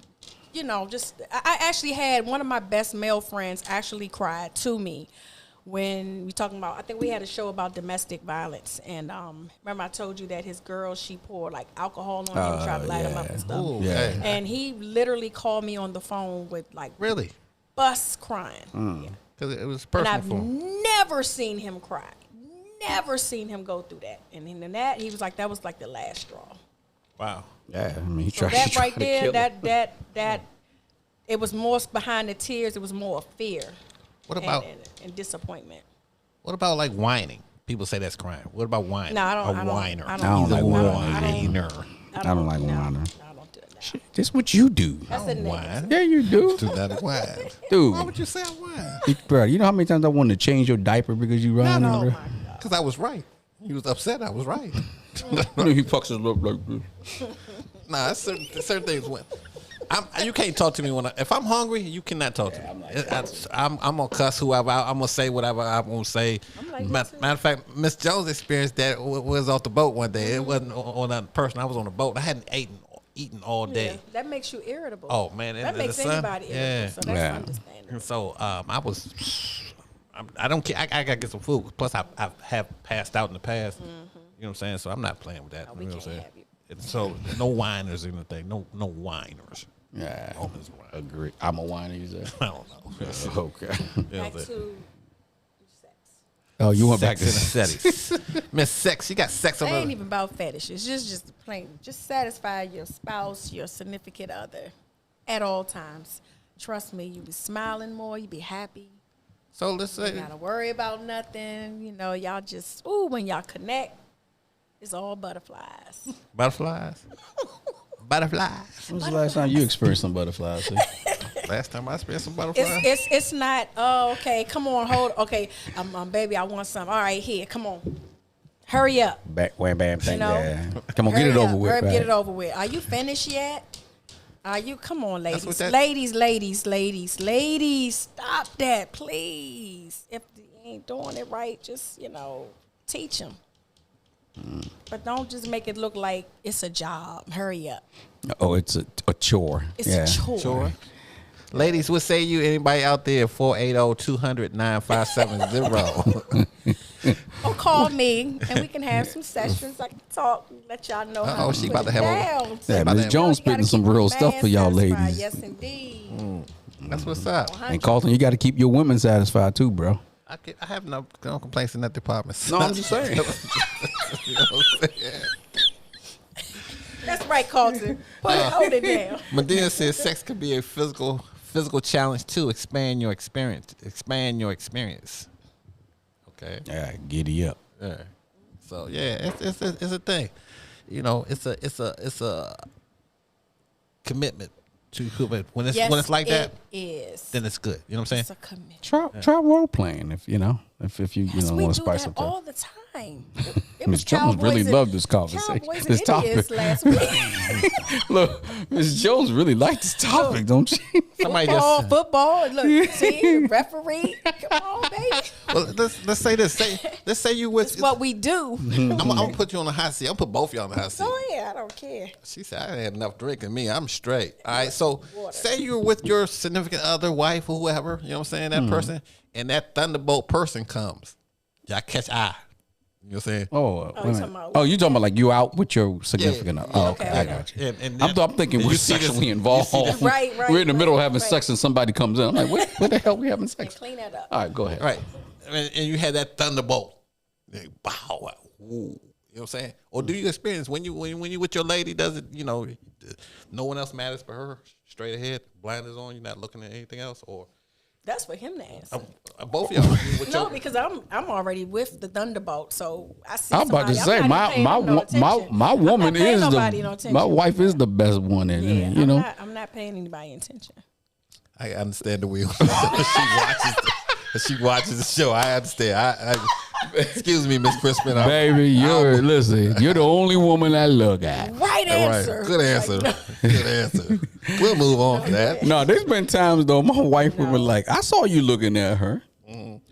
I actually had one of my best male friends actually cried to me when we talking about, I think we had a show about domestic violence, and remember I told you that his girl, she poured like alcohol on him, tried to light him up and stuff. Ooh, Yeah. okay. And he literally called me on the phone with like Really? bust crying. Yeah. Because it was And personal I've for him. never seen him cry. Never seen him go through that. And in that, he was like, that was like the last straw. Wow. Yeah, I mean, he So tried, that he tried right to there, kill him. that it was more behind the tears. It was more fear. What about and disappointment? what about like whining? People say that's crime. What about whining? No, I don't. A I don't. whiner. I I don't He's a like whiner. I don't like no, whiner. I don't do it. That's what you do. That's a negative. Whine. Yeah, you do. Do not whine. Dude. Why would you say I whine? Bro, you know how many times I wanted to change your diaper because you run Oh over my God. Because I was right. He was upset. I was right. there? He fucks his lip like this. Nah, that's certain things. When you can't talk to me if I'm hungry. You cannot talk to me. I'm gonna cuss whoever. I'm gonna say whatever I'm gonna say. like Matter that of fact, Miss Jones experienced that. Was off the boat one day. It wasn't on that person. I was on the boat. I hadn't eaten all day. Yeah, that makes you irritable. Oh man, that the makes sun- anybody irritable. yeah. So that's Yeah. understandable. And so I was. I don't care. I gotta get some food. Plus, I have passed out in the past. You know what I'm saying? So I'm not playing with that. we you know what I'm can't saying? have you. And so no whiners or anything. No whiners. Yeah, Always whine. agree. I'm a whiner, you said. I don't know. Okay. You know Back what I'm saying? to sex. Oh, you went back Sex to in the city. Miss Sex, you got sex It over ain't even about fetishes. Just plain. Just satisfy your spouse, your significant other, at all times. Trust me, you be smiling more. You be happy. So let's You say gotta worry about nothing. Y'all just when y'all connect, it's all butterflies. butterflies. Butterflies. When's the last time you experienced some butterflies? See? Last time I experienced some butterflies. It's not. Oh, okay. Come on, hold. Okay, baby, I want some. All right, here. Come on, hurry up. Back, wham, bam, thing. know? Yeah. Come on, Hurry get it up. over with. Hurry up, right? get it over with. Are you finished yet? Are you? Come on, That's what ladies. that- Ladies. Stop that, please. If you ain't doing it right, just teach them. But don't just make it look like it's a job. Hurry up. Oh, it's a chore. It's yeah. a chore. Sure. Ladies, what say you? Anybody out there? 480-200-9570. Or call me and we can have some sessions. I can talk, let y'all know how she to about put to it have down. Yeah, Ms. Jones spitting some real stuff for y'all ladies. Yes, indeed. That's what's up. And Carlton, you got to keep your women satisfied too, bro. I have no complaints in that department. No, I'm just saying. You know what I'm saying? That's right, Carlton. Hold it down. Medina says sex could be a physical challenge too. Expand your experience. Okay. Yeah, giddy up. Yeah. So yeah, it's a thing. You know, it's a commitment to when it's like that. It is. Then it's good. You know what I'm saying? It's a commitment. Try role playing if you know if you Yes, we want to do spice that up. all the time. It Ms. was Jones really Cowboys loved this conversation. Cowboys This and topic. Idiots last week. Look, Ms. Jones really liked this topic, don't she? Somebody Football. Look, see, referee. Come on, baby. Well, let's say this. Let's say you with. It's what we do. I'm gonna put you on the hot seat. I'm gonna put both of y'all on the hot seat. Oh yeah, I don't care. She said, I ain't had enough drinking me. I'm straight. All right. So say you're with your significant other, wife, or whoever, you know what I'm saying, that person, and that thunderbolt person comes. Y'all catch eye. You know what I'm saying? You talking about like you out with your significant other. Oh, okay. I got you. And I'm thinking we're sexually involved. Right, We're in the middle of having right. sex and somebody comes in. I'm like, what the hell we having sex? Clean that up. All right, go ahead. Right. And you had that thunderbolt. Like, wow. Ooh. You know what I'm saying? Or do you experience when you with your lady, does it, no one else matters but her, straight ahead, blinders on, you're not looking at anything else? Or That's for him to answer. both of y'all. No, because I'm already with the Thunderbolt, so I see. I'm about to say my woman is my wife is the best one, and I'm not paying anybody attention. I understand the wheel. She watches the show. I understand. Excuse me, Miss Crispin. Baby, you're the only woman I look at. Right answer. Good answer. Good answer. We'll move on for that. No, there's been times though my wife would be like, I saw you looking at her.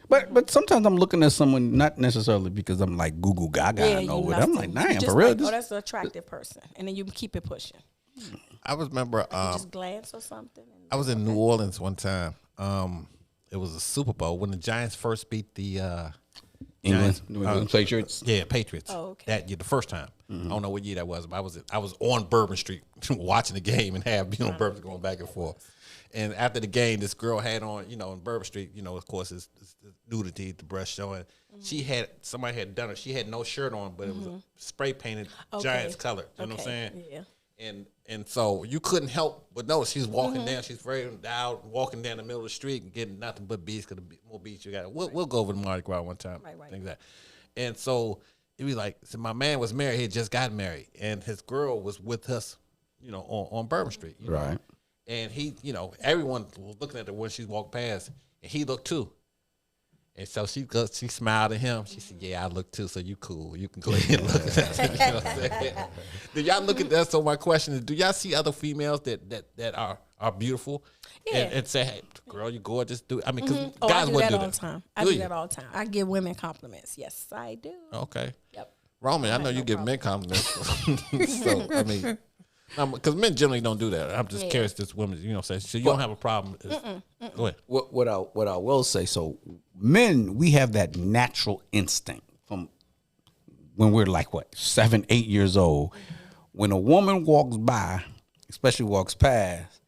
But sometimes I'm looking at someone not necessarily because I'm like Google Gaga and know it. I'm like, damn, for real. That's an attractive person, and then you keep it pushing. I remember just glance or something. I was in New Orleans one time. It was a Super Bowl when the Giants first beat the England Patriots. Yeah, Patriots. Oh, okay. That year, the first time. I don't know what year that was, but I was on Bourbon Street watching the game and Bourbon going back and forth. And after the game, this girl had on, in Bourbon Street, of course, it's nudity, the breast showing. Somebody had done it. She had no shirt on, but it was a spray painted Giants color. You know what I'm saying? Yeah. And so you couldn't help but notice she's walking down. She's very out, walking down the middle of the street and getting nothing but beats. Because the more beats you got, we'll go over to Mardi Gras one time. Right. Things like that. And so it was like, so my man was married. He had just got married, and his girl was with us, on Bourbon Street. Right. And he, everyone was looking at her when she walked past, and he looked too. And so she smiled at him. She said, "Yeah, I look too. So you cool. You can go ahead and look at that." You know what I'm saying? Do y'all look at that? So my question is, do y'all see other females that are beautiful, and say, "Hey, girl, you gorgeous"? Guys I do wouldn't that do all that. the time. I do that all the time. I give women compliments. Yes, I do. Okay. Yep. Roman, I know you give men compliments. So I mean, because men generally don't do that. I'm just curious. This women, say so you don't have a problem. Go ahead. What I will say, so men, we have that natural instinct from when we're like 7, 8 years old. When a woman walks by, especially walks past,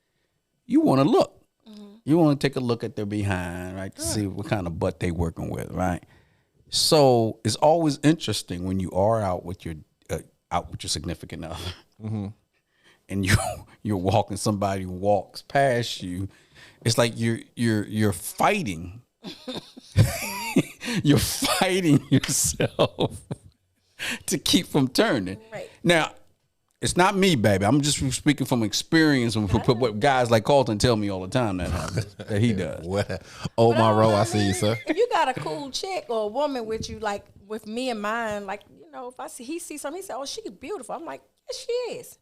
you want to look. You want to take a look at their behind, right, to see what kind of butt they working with, right? So it's always interesting when you are out with your significant other, and you're walking. Somebody walks past you. It's like you're fighting. You're fighting yourself to keep from turning. Right. Now, it's not me, baby. I'm just speaking from experience and what guys like Carlton tell me all the time that happens, that he does. My row, I see you, sir. If you got a cool chick or a woman with you, like with me and mine, like, if he sees something, he said, "Oh, she's beautiful." I'm like, "Yes, she is."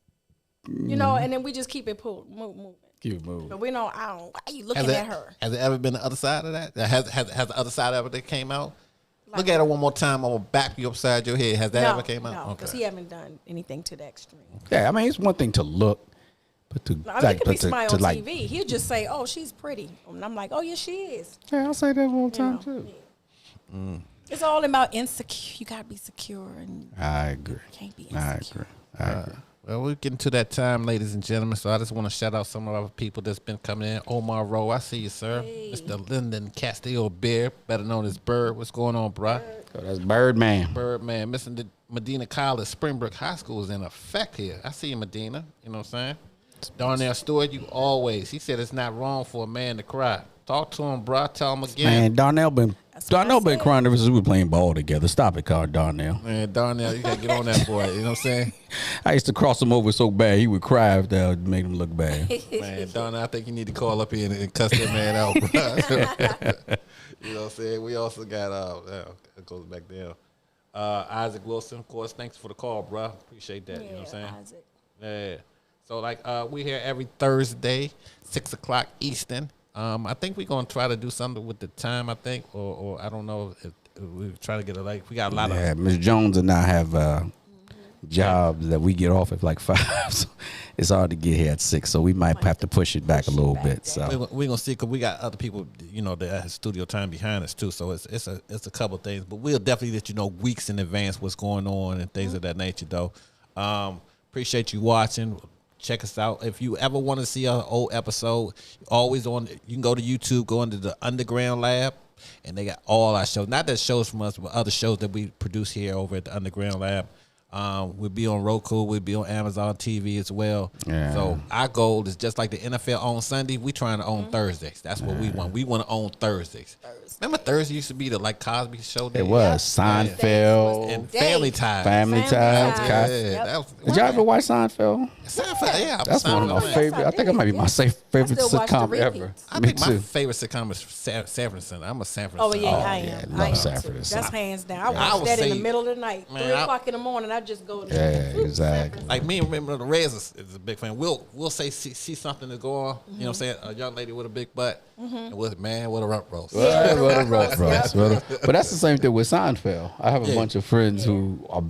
And then we just keep it moving. Keep it moving. But we know, why are you looking at her? Has there ever been the other side of that? Has the other side ever that came out? Look at her one more time. I'm going to back you upside your head. Has that ever came out? No, because he haven't done anything to the extreme. Yeah, I mean, it's one thing to look, But to I mean, like, it could be but to, somebody to on like, TV. He'll just say, "Oh, she's pretty," and I'm like, "Oh, yeah, she is." yeah, I'll say that all the time know. too. It's all about insecure. You gotta be secure, and I agree. you can't be I insecure. agree. I agree. Well, we're getting to that time, ladies and gentlemen. So I just want to shout out some of our people that's been coming in. Omar Rowe, I see you, sir. Mr. Lyndon Castillo Bear, better known as Bird. What's going on, bruh? So that's Birdman. Birdman. Mr. Medina College, Springbrook High School is in effect here. I see you, Medina. You know what I'm saying? Darnell Stewart, you always. He said it's not wrong for a man to cry. Talk to him, bruh. Tell him again. Man, Darnell been what I said. crying ever since we were playing ball together. Stop it, Carl Darnell. Man, Darnell, you got to get on that boy. You know what I'm saying? I used to cross him over so bad he would cry if that would make him look bad. Man, Darnell, I think you need to call up here and cuss that man out, bro. You know what I'm saying? We also got, it goes back there. Isaac Wilson, of course. Thanks for the call, bro. Appreciate that. You know what I'm saying? Isaac. Yeah. So, like, we here every Thursday, 6 o'clock Eastern. I think we're going to try to do something with the time, I think. Or I don't know. If we're trying to get we got a lot Yeah, of. Ms. Jones and I have jobs that we get off at like 5. So it's hard to get here at 6. So we might have to push it back a little bit. So We're going to see, because we got other people, you know, that have studio time behind us, too. So it's a couple things. But we'll definitely let you know weeks in advance what's going on and things of that nature, though. Appreciate you watching. Check us out. If you ever want to see an old episode, you can go to YouTube, go into the Underground Lab, and they got all our shows. Not that shows from us, but other shows that we produce here over at the Underground Lab. We'll be on Roku. We'll be on Amazon TV as well. Yeah. So our goal is just like the NFL on Sunday. We trying to own Thursdays. That's what we want. We want to own Thursdays. Remember Thursday used to be the like Cosby show day? it was Seinfeld, And Family Time. Family Ties. Ties. Yeah, that was, Did y'all ever watch Seinfeld? Seinfeld, yeah. That's one of my Seinfeld, favorite. I think it might be my favorite still watch the sitcom ever. repeats. I Me think my too. favorite sitcom is Sanford. I'm a Sanford. Oh yeah, I yeah, am. love I am Sanford too. and That's Son. hands down. I I watch would that in say- the middle of the night, Man, 3 I- o'clock in the morning. I just go. To Yeah, exactly. Like me and remember the Reds is a big fan. We'll say see something to go on. You know what I'm saying? A young lady with a big butt. And what a rump roast. What a rough roast. But that's the same thing with Seinfeld. I have a bunch of friends who are